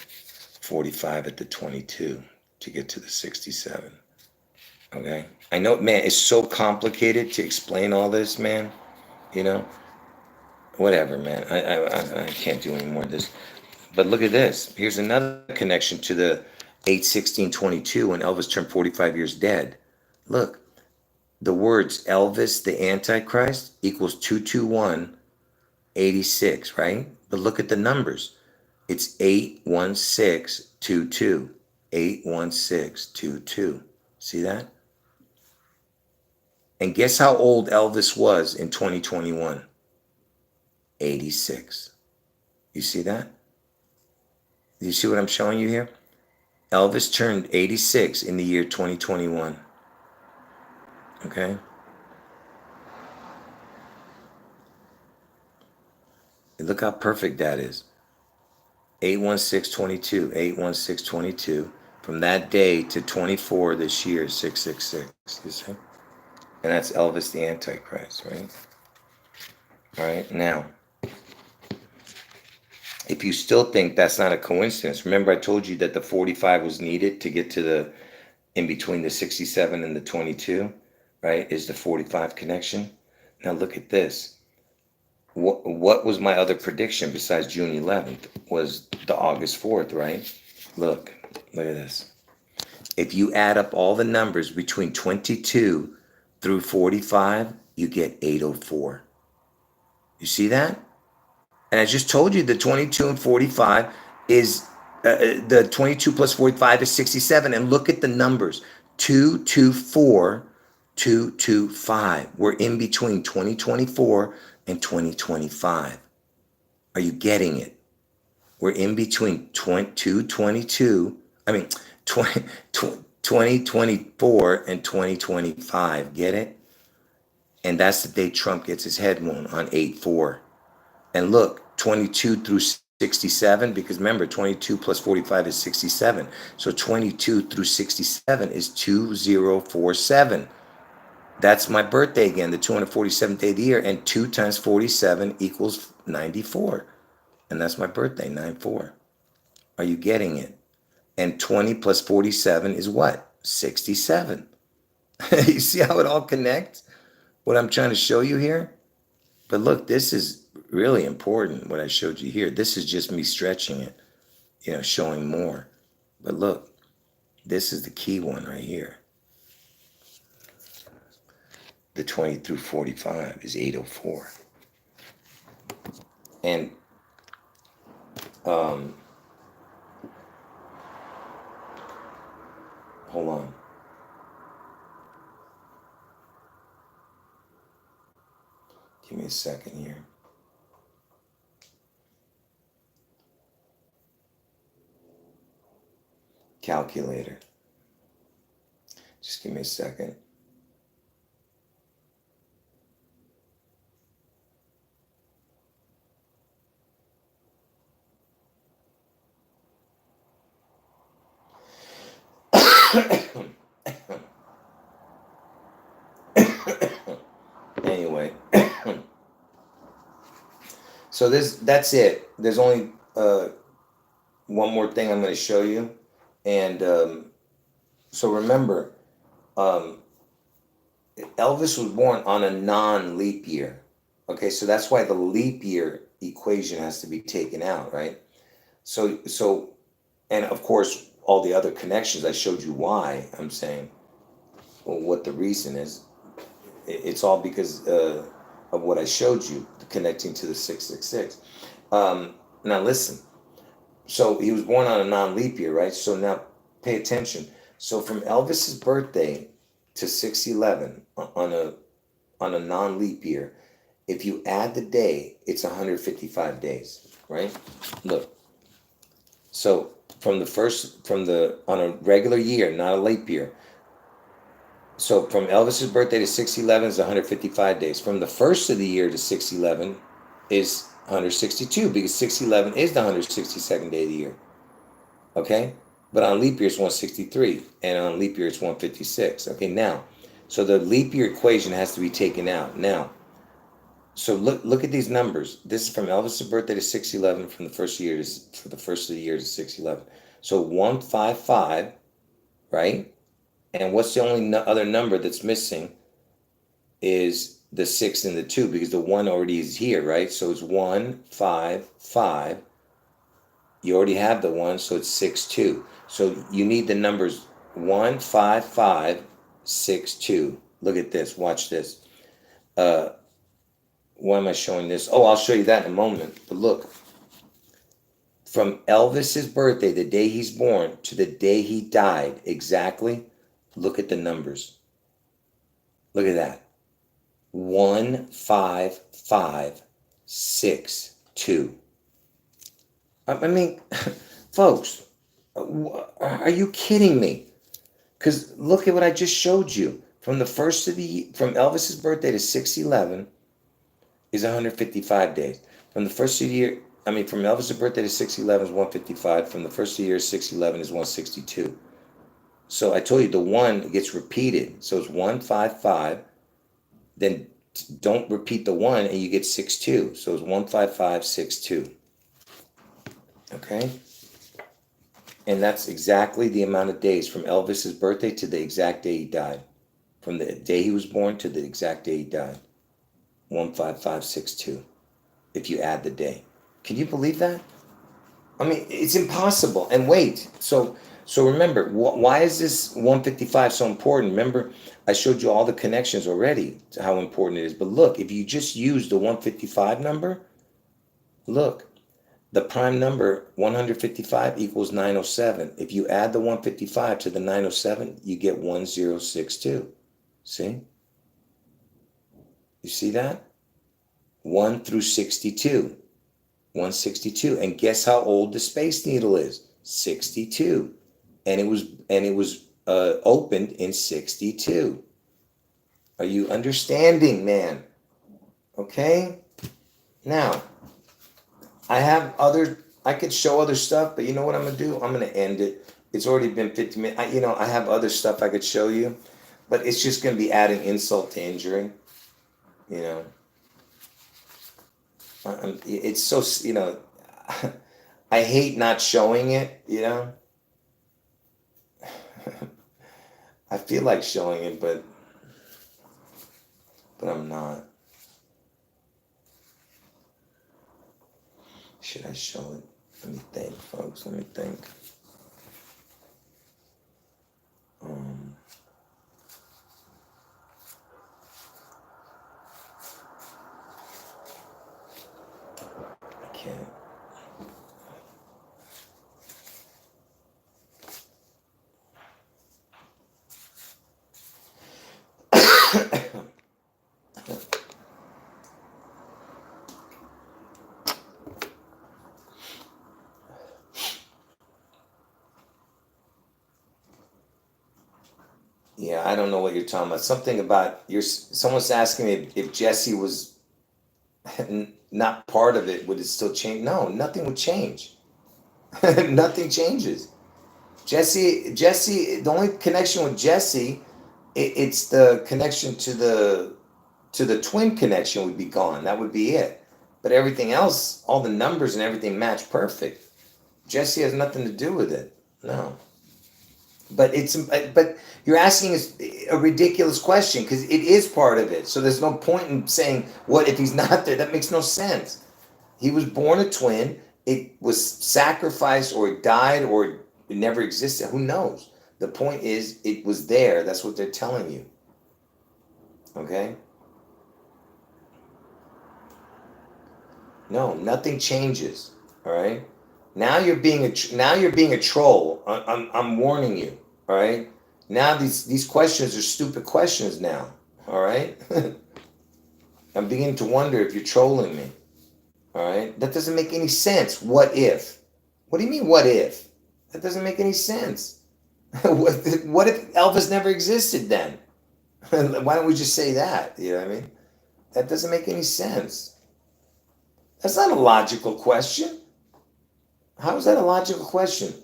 45 at the 22 to get to the 67. Okay? I know, man, it's so complicated to explain all this, man. You know? Whatever, man. I can't do any more of this. But look at this. Here's another connection to the 8/16/22 when Elvis turned 45 years dead. Look, the words Elvis the Antichrist equals 22186, right? But look at the numbers. It's 81622. 81622. See that? And guess how old Elvis was in 2021? 86. You see that? You see what I'm showing you here? Elvis turned 86 in the year 2021. Okay? And look how perfect that is. 81622, 81622. From that day to 24 this year, 666. You see? And that's Elvis the Antichrist, right? All right, now, if you still think that's not a coincidence, remember I told you that the 45 was needed to get to the, in between the 67 and the 22, right, is the 45 connection. Now look at this. What was my other prediction besides June 11th was the August 4th, right? Look at this. If you add up all the numbers between 22 through 45, you get 804. You see that? And I just told you the 22 and 45 is the 22 plus 45 is 67. And look at the numbers 224, 225. We're in between 2024 and 2025. Are you getting it? We're in between 2022, I mean, 2024 and 2025. Get it? And that's the day Trump gets his head won on 8/4. And look, 22 through 67, because remember, 22 plus 45 is 67. So 22 through 67 is 2047. That's my birthday again, the 247th day of the year. And 2 times 47 equals 94. And that's my birthday, 94. Are you getting it? And 20 plus 47 is what? 67. You see how it all connects? What I'm trying to show you here? But look, this is really important, what I showed you here. This is just me stretching it, showing more. But look, this is the key one right here. The 20 through 45 is 804. And hold on. Give me a second here. Calculator. Just give me a second. Anyway. So that's it. There's only one more thing I'm going to show you. And so remember, Elvis was born on a non-leap year. Okay, so that's why the leap year equation has to be taken out, right? So, and of course, all the other connections, I showed you why. I'm saying, well, what the reason is. It's all because of what I showed you, connecting to the 666. Now listen. So he was born on a non-leap year, right? So now pay attention. So from Elvis's birthday to 6/11 on a non-leap year, if you add the day, it's 155 days, right? Look. So on a regular year, not a leap year. So from Elvis's birthday to 6/11 is 155 days. From the first of the year to 6/11 is 162, because 6/11 is the 162nd day of the year. Okay? But on leap year it's 163, and on leap year it's 156. Okay, now, so the leap year equation has to be taken out. Now, so look at these numbers. This is from Elvis's birthday to 6/11, for the first of the year to 6/11. So 155, right? And what's the only other number that's missing is the 6 and the 2, because the 1 already is here, right? So it's 155. You already have the 1, so it's 62. So you need the numbers 15562. Look at this. Watch this. Why am I showing this? Oh, I'll show you that in a moment. But look. From Elvis's birthday, the day he's born, to the day he died, exactly, look at the numbers. Look at that. 15562. I mean, folks, are you kidding me? Because look at what I just showed you. From Elvis's birthday to 6/11 is 155 days. From Elvis's birthday to 6/11 is 155. From the first of the year, 6/11 is 162. So I told you the 1 gets repeated. So it's 155. Then don't repeat the 1 and you get 62. So it's 15562. Okay? And that's exactly the amount of days from Elvis's birthday to the exact day he died. From the day he was born to the exact day he died. 15562. If you add the day. Can you believe that? I mean, it's impossible. And wait, so remember, why is this 155 so important? Remember, I showed you all the connections already to how important it is. But look, if you just use the 155 number, look, the prime number 155 equals 907. If you add the 155 to the 907, you get 1062. See? You see that? 1 through 62. 162. And guess how old the Space Needle is? 62. And it was opened in 62. Are you understanding, man? Okay? Now, I could show other stuff, but you know what I'm gonna do? I'm gonna end it. It's already been 50 minutes. I have other stuff I could show you, but it's just gonna be adding insult to injury. You know, it's so, I hate not showing it, I feel like showing it, but I'm not. Should I show it? Let me think, folks. Let me think. I can't. Yeah, I don't know what you're talking about. Something about someone's asking me if Jesse was not part of it, would it still change? No, nothing would change. Nothing changes. Jesse, the only connection with Jesse, it's the connection to the twin connection would be gone. That would be it. But everything else, all the numbers and everything match perfect. Jesse has nothing to do with it. No. But you're asking a ridiculous question because it is part of it. So there's no point in saying what if he's not there. That makes no sense. He was born a twin. It was sacrificed or it died or it never existed. Who knows? The point is it was there. That's what they're telling you. Okay? No, nothing changes. All right? Now you're being a troll. I'm warning you. All right? Now these questions are stupid questions now. All right? I'm beginning to wonder if you're trolling me. All right? That doesn't make any sense. What if? What do you mean what if? That doesn't make any sense. What if Elvis never existed then? Why don't we just say that? You know what I mean? That doesn't make any sense. That's not a logical question. How is that a logical question?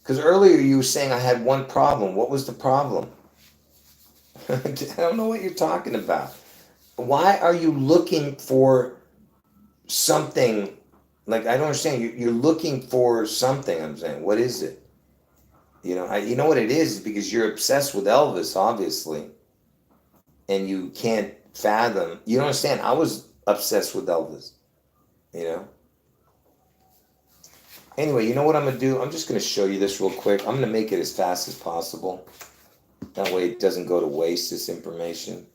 Because earlier you were saying I had one problem. What was the problem? I don't know what you're talking about. Why are you looking for something? Like, I don't understand. You're looking for something, I'm saying. What is it? You know what it is? Because you're obsessed with Elvis, obviously. And you can't fathom. You don't understand. I was obsessed with Elvis. Anyway, you know what I'm going to do? I'm just going to show you this real quick. I'm going to make it as fast as possible. That way it doesn't go to waste, this information.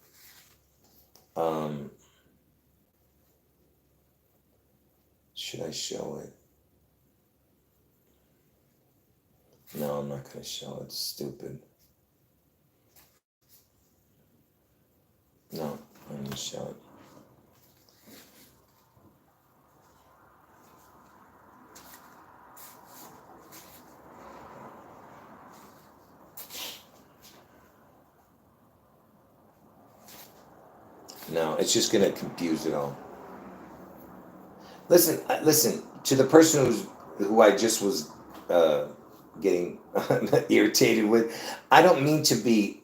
Should I show it? No, I'm not going to show it. It's stupid. No, I'm going to show it. No, it's just going to confuse it all. Listen to the person who I just was getting irritated with. I don't mean to be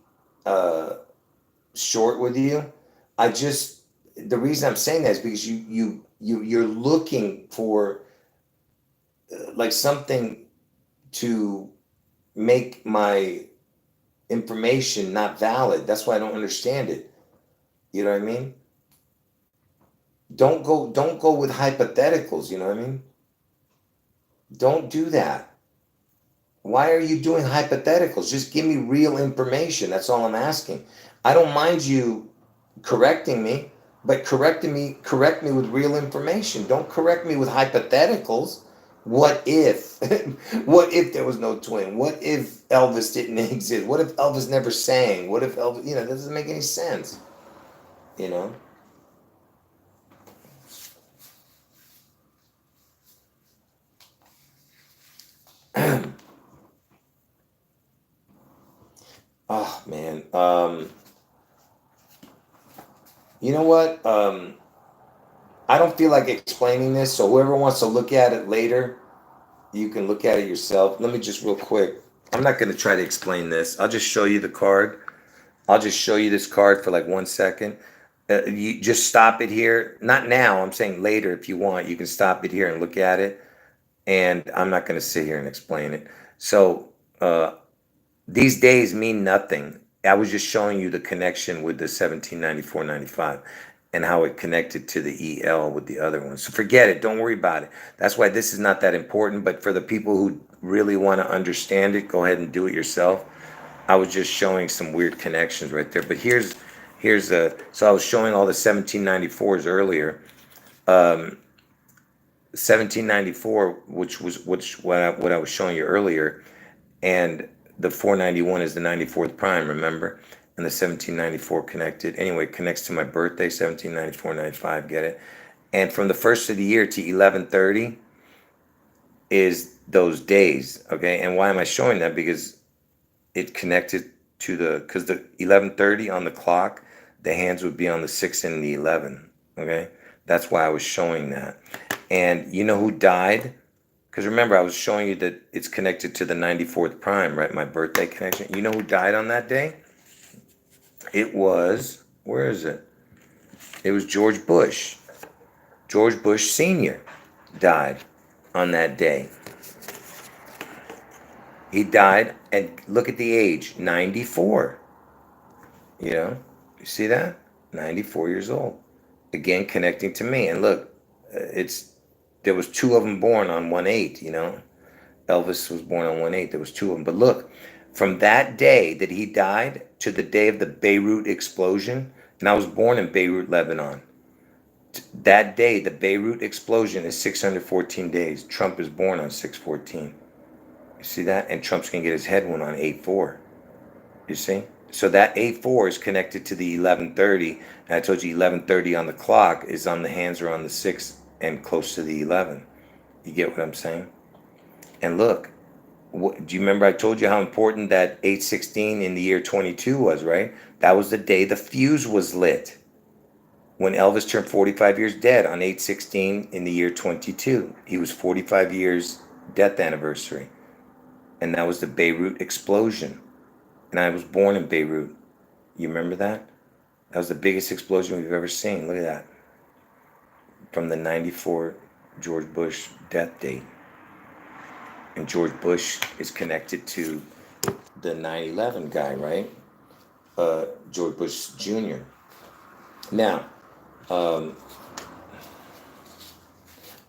short with you. The reason I'm saying that is because you're looking for like something to make my information not valid. That's why I don't understand it. You know what I mean? Don't go with hypotheticals, you know what I mean? Don't do that. Why are you doing hypotheticals? Just give me real information. That's all I'm asking. I don't mind you correcting me, but correct me with real information. Don't correct me with hypotheticals. What if? What if there was no twin? What if Elvis didn't exist? What if Elvis never sang? What if Elvis, that doesn't make any sense, you know? Oh man. You know what? I don't feel like explaining this, so whoever wants to look at it later, you can look at it yourself. Let me just real quick. I'm not going to try to explain this. I'll just show you the card. I'll just show you this card for like 1 second. You just stop it here. Not now. I'm saying later if you want. You can stop it here and look at it. And I'm not going to sit here and explain it. So these days mean nothing. I was just showing you the connection with the 1794-95 and how it connected to the EL with the other one. So forget it. Don't worry about it. That's why this is not that important. But for the people who really want to understand it, go ahead and do it yourself. I was just showing some weird connections right there. But here's so I was showing all the 1794s earlier. 1794, which what I was showing you earlier, and the 491 is the 94th prime, remember? And the 1794 connected. Anyway, it connects to my birthday, 1794-95, get it? And from the first of the year to 1130 is those days, okay? And why am I showing that? Because it connected to because the 1130 on the clock, the hands would be on the 6 and the 11, okay? That's why I was showing that. And you know who died? Because remember, I was showing you that it's connected to the 94th prime, right? My birthday connection. You know who died on that day? It was, where is it? It was George Bush. George Bush Sr. died on that day. He died, and look at the age, 94. You see that? 94 years old. Again, connecting to me. And look, there was two of them born on 1/8, Elvis was born on 1/8. There was two of them. But look, from that day that he died to the day of the Beirut explosion, and I was born in Beirut, Lebanon. That day, the Beirut explosion is 614 days. Trump is born on 6/14. You see that? And Trump's going to get his head one on 8/4. You see? So that 8/4 is connected to the 1130. And I told you 1130 on the clock is on the hands or on the 6 and close to the 11. You get what I'm saying? And look, do you remember I told you how important that 8/16 in the year 22 was, right? That was the day the fuse was lit. When Elvis turned 45 years dead on 8/16 in the year 22. He was 45 years death anniversary. And that was the Beirut explosion. And I was born in Beirut. You remember that? That was the biggest explosion we've ever seen. Look at that. From the 94 George Bush death date. And George Bush is connected to the 9/11 guy, right? George Bush Jr. Now,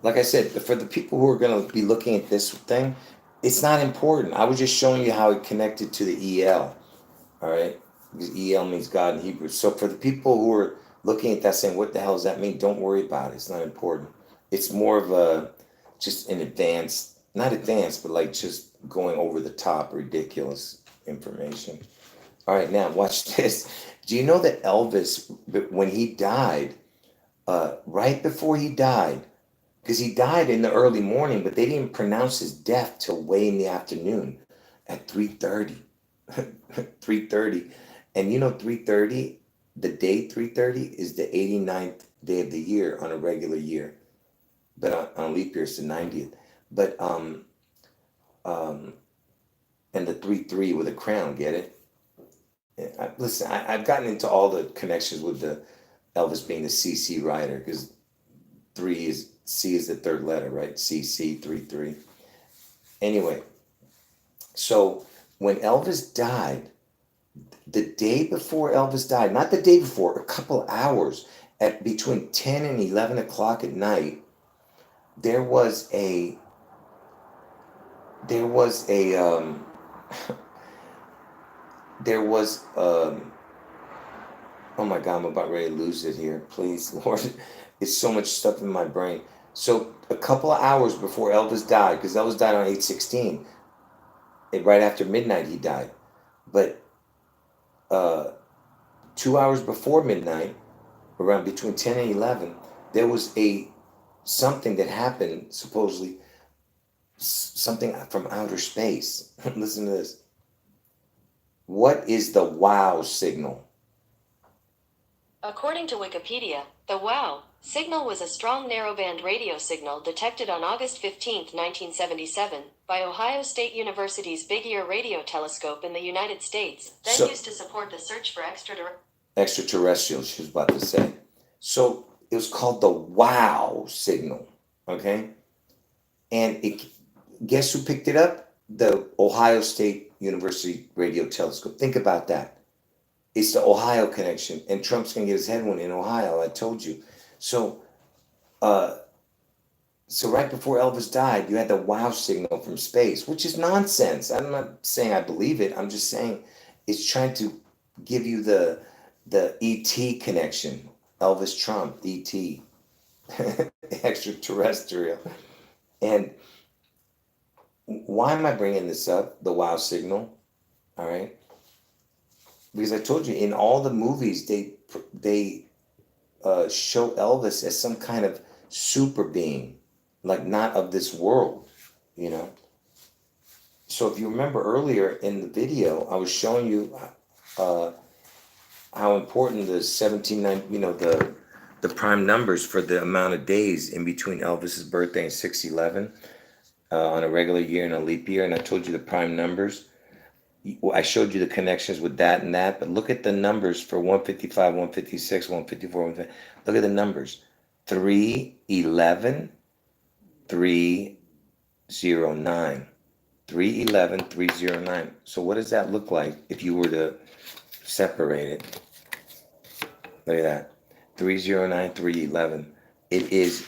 like I said, for the people who are going to be looking at this thing, it's not important. I was just showing you how it connected to the EL, all right? Because EL means God in Hebrew. So for the people who are looking at that saying, what the hell does that mean? Don't worry about it. It's not important. It's more of just an advanced, not advanced, but like just going over the top, ridiculous information. All right, now watch this. Do you know that Elvis, when he died, right before he died, because he died in the early morning, but they didn't pronounce his death till way in the afternoon at 3:30. 3:30. And 3:30, the day 3:30 is the 89th day of the year on a regular year. But on leap year, it's the 90th. But, and the 3-3 with a crown, get it? Listen, I've gotten into all the connections with the Elvis being the CC rider, because 3 is C is the third letter, right? CC33. Anyway, so when Elvis died, the day before Elvis died, not the day before, a couple hours, at between 10 and 11 o'clock at night, there was a there was a there was oh my God, I'm about ready to lose it here. Please, Lord. It's so much stuff in my brain. So a couple of hours before Elvis died, because Elvis died on 8/16, right after midnight he died. But 2 hours before midnight, around between 10 and 11, there was a something that happened, supposedly something from outer space. Listen to this. What is the wow signal? According to Wikipedia, the WOW signal was a strong narrowband radio signal detected on August 15, 1977, by Ohio State University's Big Ear Radio Telescope in the United States, then used to support the search for extraterrestrials, she was about to say. So it was called the wow signal, okay? And guess who picked it up? The Ohio State University Radio Telescope. Think about that. It's the Ohio connection, and Trump's gonna get his head one in Ohio. I told you. So, so right before Elvis died, you had the wow signal from space, which is nonsense. I'm not saying I believe it. I'm just saying it's trying to give you the ET connection. Elvis Trump, ET, extraterrestrial. And why am I bringing this up? The wow signal, all right? Because I told you in all the movies they show Elvis as some kind of super being, like not of this world, you know. So if you remember earlier in the video, I was showing you how important the 17, you know, the prime numbers for the amount of days in between Elvis's birthday and 6/11 on a regular year and a leap year, and I told you the prime numbers. I showed you the connections with that and that, but look at the numbers for 155, 156, 154, 155. Look at the numbers. 311, 309. 311, 309. So what does that look like if you were to separate it? Look at that. 309, 311. It is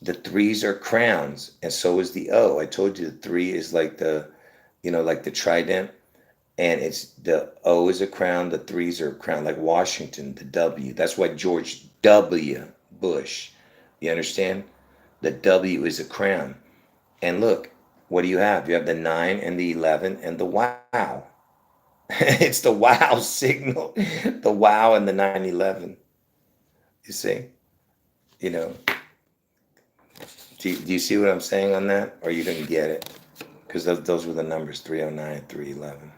the threes are crowns, and so is the O. I told you the three is like the, you know, like the trident, and it's the O is a crown, the threes are a crown, like Washington, the W. That's why George W. Bush, you understand? The W is a crown. And look, what do you have? You have the 9 and the 11 and the wow. It's the wow signal, the wow and the 911. You see? You know. Do you see what I'm saying on that? Or you didn't get it? Because those were the numbers, 309, 311.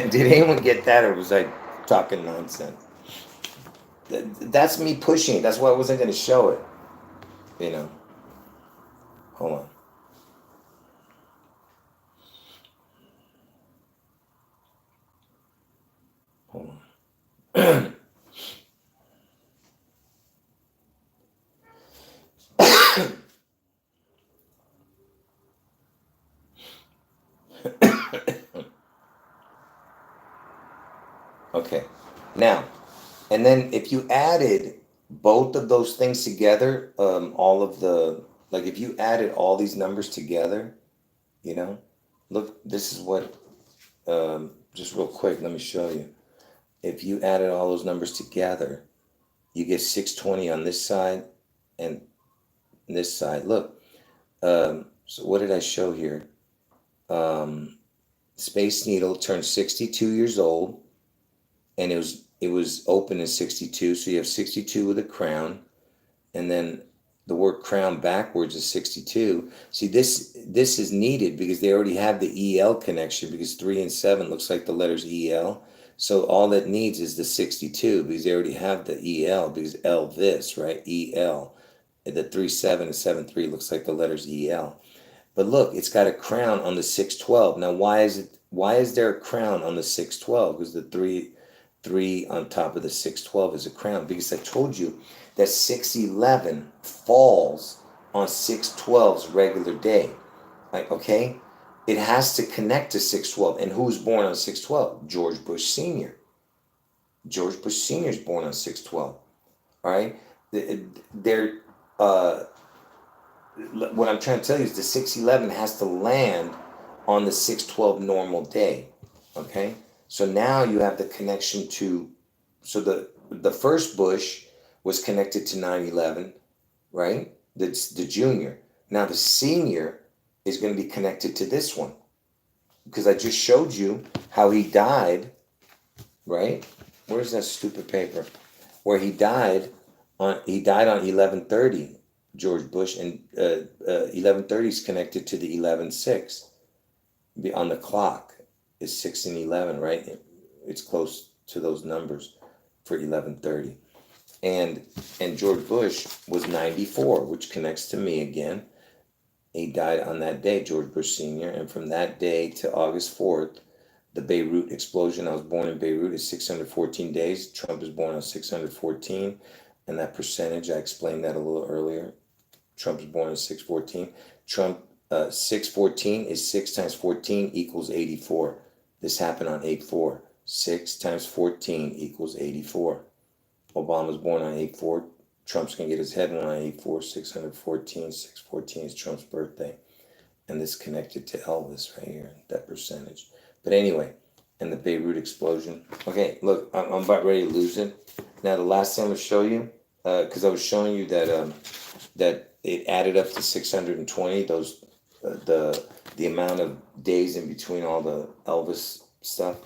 Did anyone get that, or was I talking nonsense? That's me pushing. That's why I wasn't going to show it. You know. Hold on. Hold on. Okay. Now, and then if you added both of those things together, all of the, like if you added all these numbers together, you know, look, this is what, just real quick, let me show you. If you added all those numbers together, you get 620 on this side and this side. Look, so what did I show here? Space Needle turned 62 years old, and it was open in 62. So you have 62 with a crown, and then the word crown backwards is 62. See, this is needed because they already have the EL connection, because 3 and 7 looks like the letters EL. So all that needs is the 62 because they already have the EL, because Elvis, right? EL. And the 3-7 and 7-3 looks like the letters EL. But look, it's got a crown on the 612. Now, why is there a crown on the 612? Because the 3 on top of the 612 is a crown, because I told you that 611 falls on 612's regular day. Like, okay, it has to connect to 612. And who was born on 612? George Bush Sr. George Bush Sr. is born on 612. All right? They're, what I'm trying to tell you is the 611 has to land on the 612 normal day. Okay? So now you have the connection to, so the first Bush was connected to 9/11, right? That's the junior. Now the senior is going to be connected to this one, because I just showed you how he died, right? Where's that stupid paper? Where he died on 11/30, George Bush, and 11/30 is connected to the 11/6. On the clock is 6 and 11, right? It's close to those numbers for 11/30. And George Bush was 94, which connects to me again. He died on that day, George Bush Sr. And from that day to August 4th, the Beirut explosion, I was born in Beirut, is 614 days. Trump is born on 614. And that percentage, I explained that a little earlier. Trump is born on 614. Trump, 614 is 6 times 14 equals 84. This happened on 8/4. 6 times 14 equals 84. Obama's born on 8/4. Trump's going to get his head on 8/4. 614. 614 is Trump's birthday. And this connected to Elvis right here, that percentage. But anyway, and the Beirut explosion. Okay, look, I'm about ready to lose it. Now, the last thing I'm going to show you, because I was showing you that that it added up to 620, those the amount of days in between all the Elvis stuff.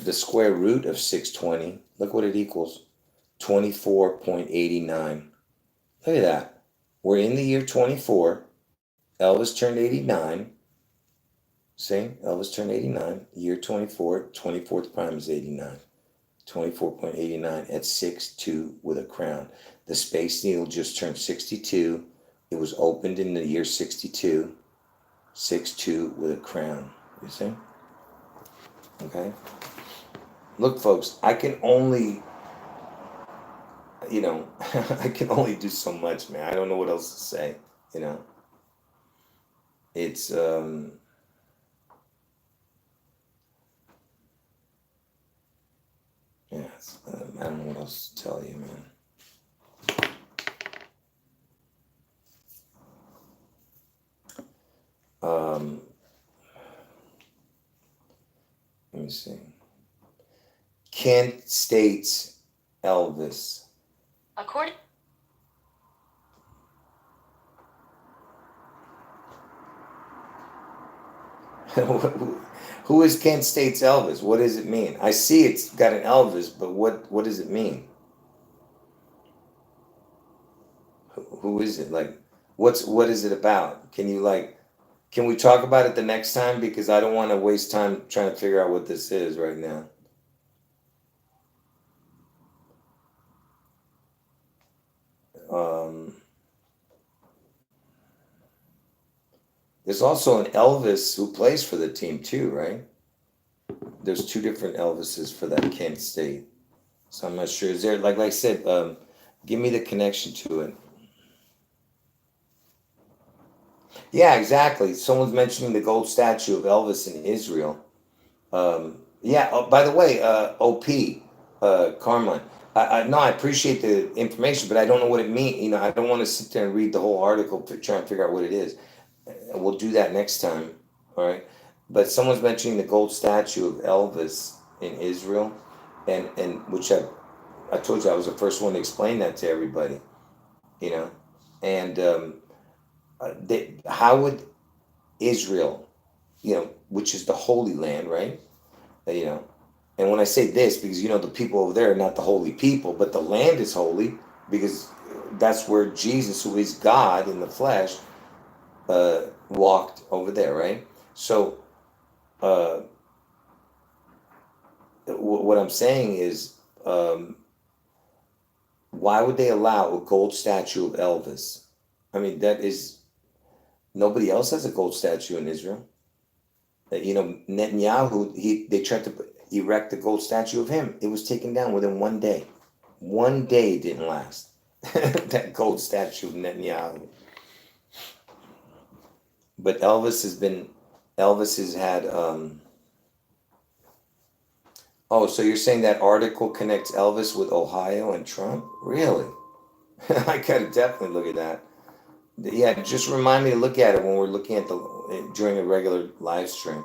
The square root of 620, look what it equals, 24.89. Look at that. We're in the year 24. Elvis turned 89. See, Elvis turned 89. Year 24. 24th prime is 89. 24.89 at 6'2" with a crown. The Space Needle just turned 62. It was opened in the year 62. 6'2" with a crown. You see? Okay? Look, folks, I can only, I can only do so much, man. I don't know what else to say, It's, yes, I don't know what else to tell you, man. Let me see. Kent States Elvis. According Who is Kent States Elvis? What does it mean? I see it's got an Elvis, but what does it mean? Who is it? Like, what is it about? Can we talk about it the next time? Because I don't want to waste time trying to figure out what this is right now. There's also an Elvis who plays for the team too, right? There's 2 different Elvises for that Kent State. So I'm not sure. Is there, like I said, give me the connection to it. Yeah, exactly. Someone's mentioning the gold statue of Elvis in Israel. Yeah. Oh, by the way, OP, Carmine. No, I appreciate the information, but I don't know what it means. I don't want to sit there and read the whole article to try and figure out what it is. We'll do that next time. All right. But someone's mentioning the gold statue of Elvis in Israel, and which I told you I was the first one to explain that to everybody. And how would Israel, which is the Holy Land, right? And when I say this, because the people over there are not the holy people, but the land is holy, because that's where Jesus, who is God in the flesh, walked over there, right? So what I'm saying is, why would they allow a gold statue of Elvis? I mean, nobody else has a gold statue in Israel. Netanyahu, they tried to put, erect the gold statue of him. It was taken down within 1 day. 1 day didn't last. That gold statue of Netanyahu. But Elvis has had, oh, so you're saying that article connects Elvis with Ohio and Trump? Really? I gotta definitely look at that. Yeah, just remind me to look at it when we're looking at during a regular live stream.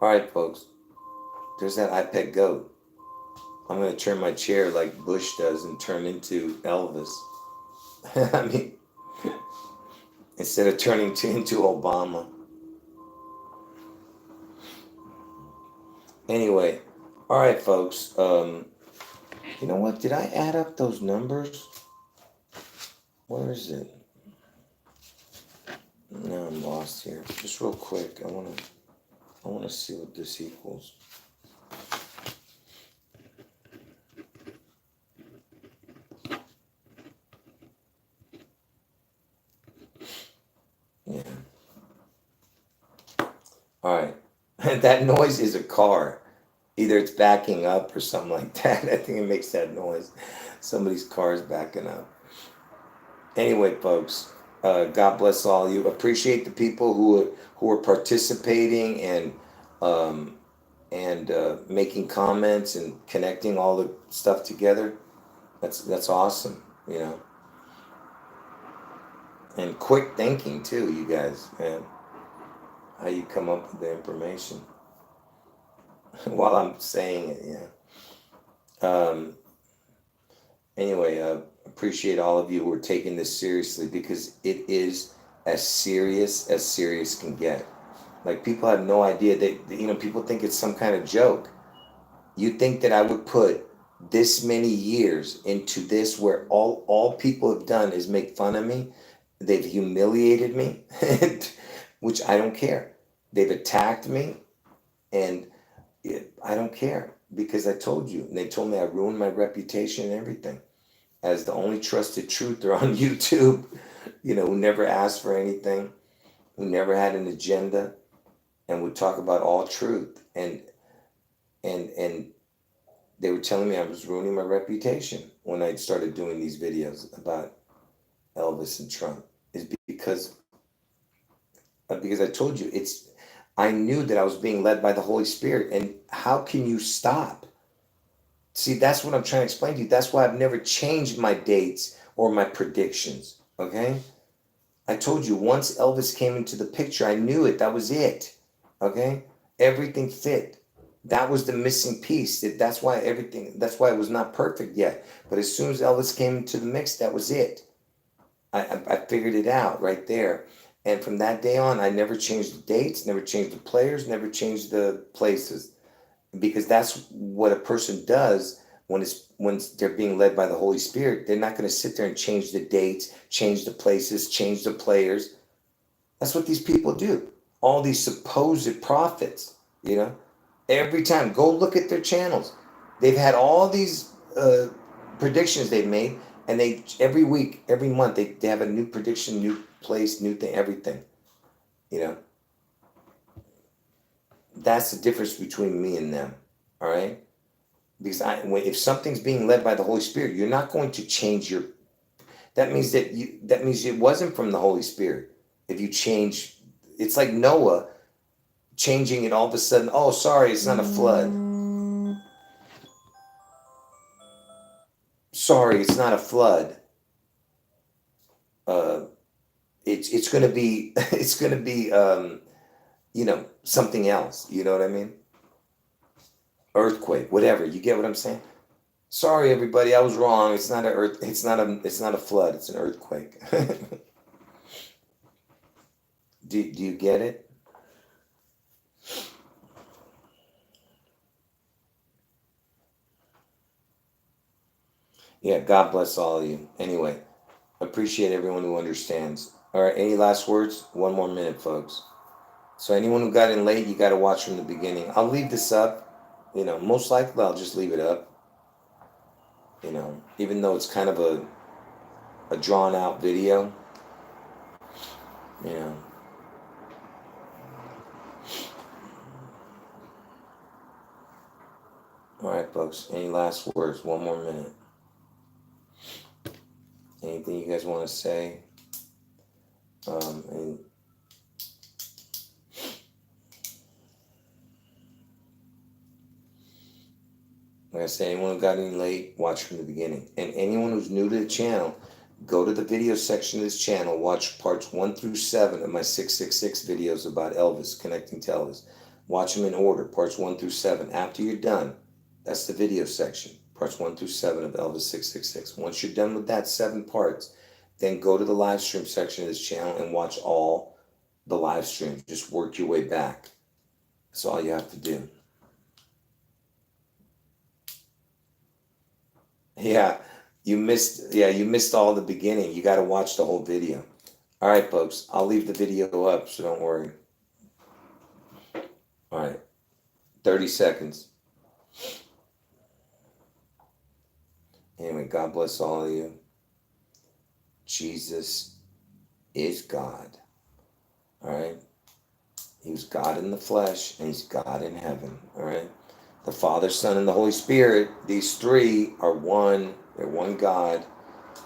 All right, folks. There's that iPad goat. I'm gonna turn my chair like Bush does and turn into Elvis. I mean, instead of turning into Obama. Anyway, all right, folks. You know what? Did I add up those numbers? Where is it? Now I'm lost here. Just real quick, I wanna see what this equals. Yeah. All right. That noise is a car. Either it's backing up or something like that. I think it makes that noise. Somebody's car is backing up. Anyway, folks, God bless all you. Appreciate the people who are participating and making comments and connecting all the stuff together. That's awesome, you know. And quick thinking too, you guys, man. How you come up with the information while I'm saying it, yeah. Anyway, appreciate all of you who are taking this seriously, because it is as serious can get. Like, people have no idea that, people think it's some kind of joke. You think that I would put this many years into this, where all people have done is make fun of me. They've humiliated me, which I don't care. They've attacked me, and I don't care, because I told you. And they told me I ruined my reputation and everything as the only trusted truther on YouTube, who never asked for anything, who never had an agenda, and would talk about all truth. And they were telling me I was ruining my reputation when I started doing these videos about Elvis and Trump. Is because I told you, I knew that I was being led by the Holy Spirit. And how can you stop? See, that's what I'm trying to explain to you. That's why I've never changed my dates or my predictions, okay? I told you, once Elvis came into the picture, I knew it. That was it, okay? Everything fit. That was the missing piece. That's why it was not perfect yet. But as soon as Elvis came into the mix, that was it. I figured it out right there. And from that day on, I never changed the dates, never changed the players, never changed the places. Because that's what a person does when they're being led by the Holy Spirit. They're not going to sit there and change the dates, change the places, change the players. That's what these people do. All these supposed prophets, every time, go look at their channels. They've had all these predictions they've made, and every week, every month, they have a new prediction, new place, new thing, everything, That's the difference between me and them, all right? Because if something's being led by the Holy Spirit, you're not going to change that means it wasn't from the Holy Spirit. If you change, it's like Noah changing it all of a sudden. Oh, sorry, it's not a flood. Sorry, it's not a flood. It's gonna be something else. You know what I mean? Earthquake, whatever. You get what I'm saying? Sorry, everybody, I was wrong. It's not It's not a flood. It's an earthquake. Do you get it? Yeah. God bless all of you. Anyway, appreciate everyone who understands. All right. Any last words? 1 more minute, folks. So anyone who got in late, you got to watch from the beginning. I'll leave this up. Most likely I'll just leave it up. Even though it's kind of a drawn out video. All right, folks. Any last words? One more minute. Anything you guys want to say? And like I said, anyone who got any late, watch from the beginning. And anyone who's new to the channel, go to the video section of this channel, watch parts 1 through 7 of my 666 videos about Elvis, connecting to Elvis. Watch them in order, parts 1 through 7. After you're done, that's the video section, parts 1 through 7 of Elvis 666. Once you're done with that 7 parts, then go to the live stream section of this channel and watch all the live streams. Just work your way back. That's all you have to do. Yeah, you missed all the beginning. You got to watch the whole video. All right, folks, I'll leave the video up, so don't worry. All right, 30 seconds. Anyway, God bless all of you. Jesus is God. All right? He was God in the flesh, and he's God in heaven. All right? The Father, Son, and the Holy Spirit, these three are one. They're one God.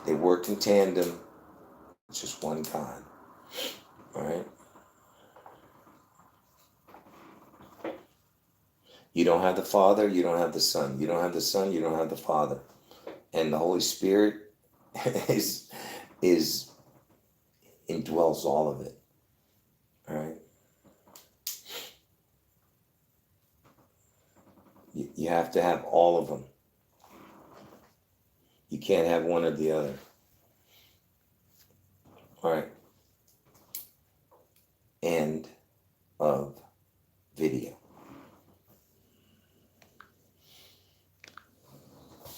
They work in tandem. It's just one God. All right? You don't have the Father, you don't have the Son. You don't have the Son, you don't have the Father. And the Holy Spirit is indwells all of it. All right? You have to have all of them. You can't have one or the other. All right. End of video.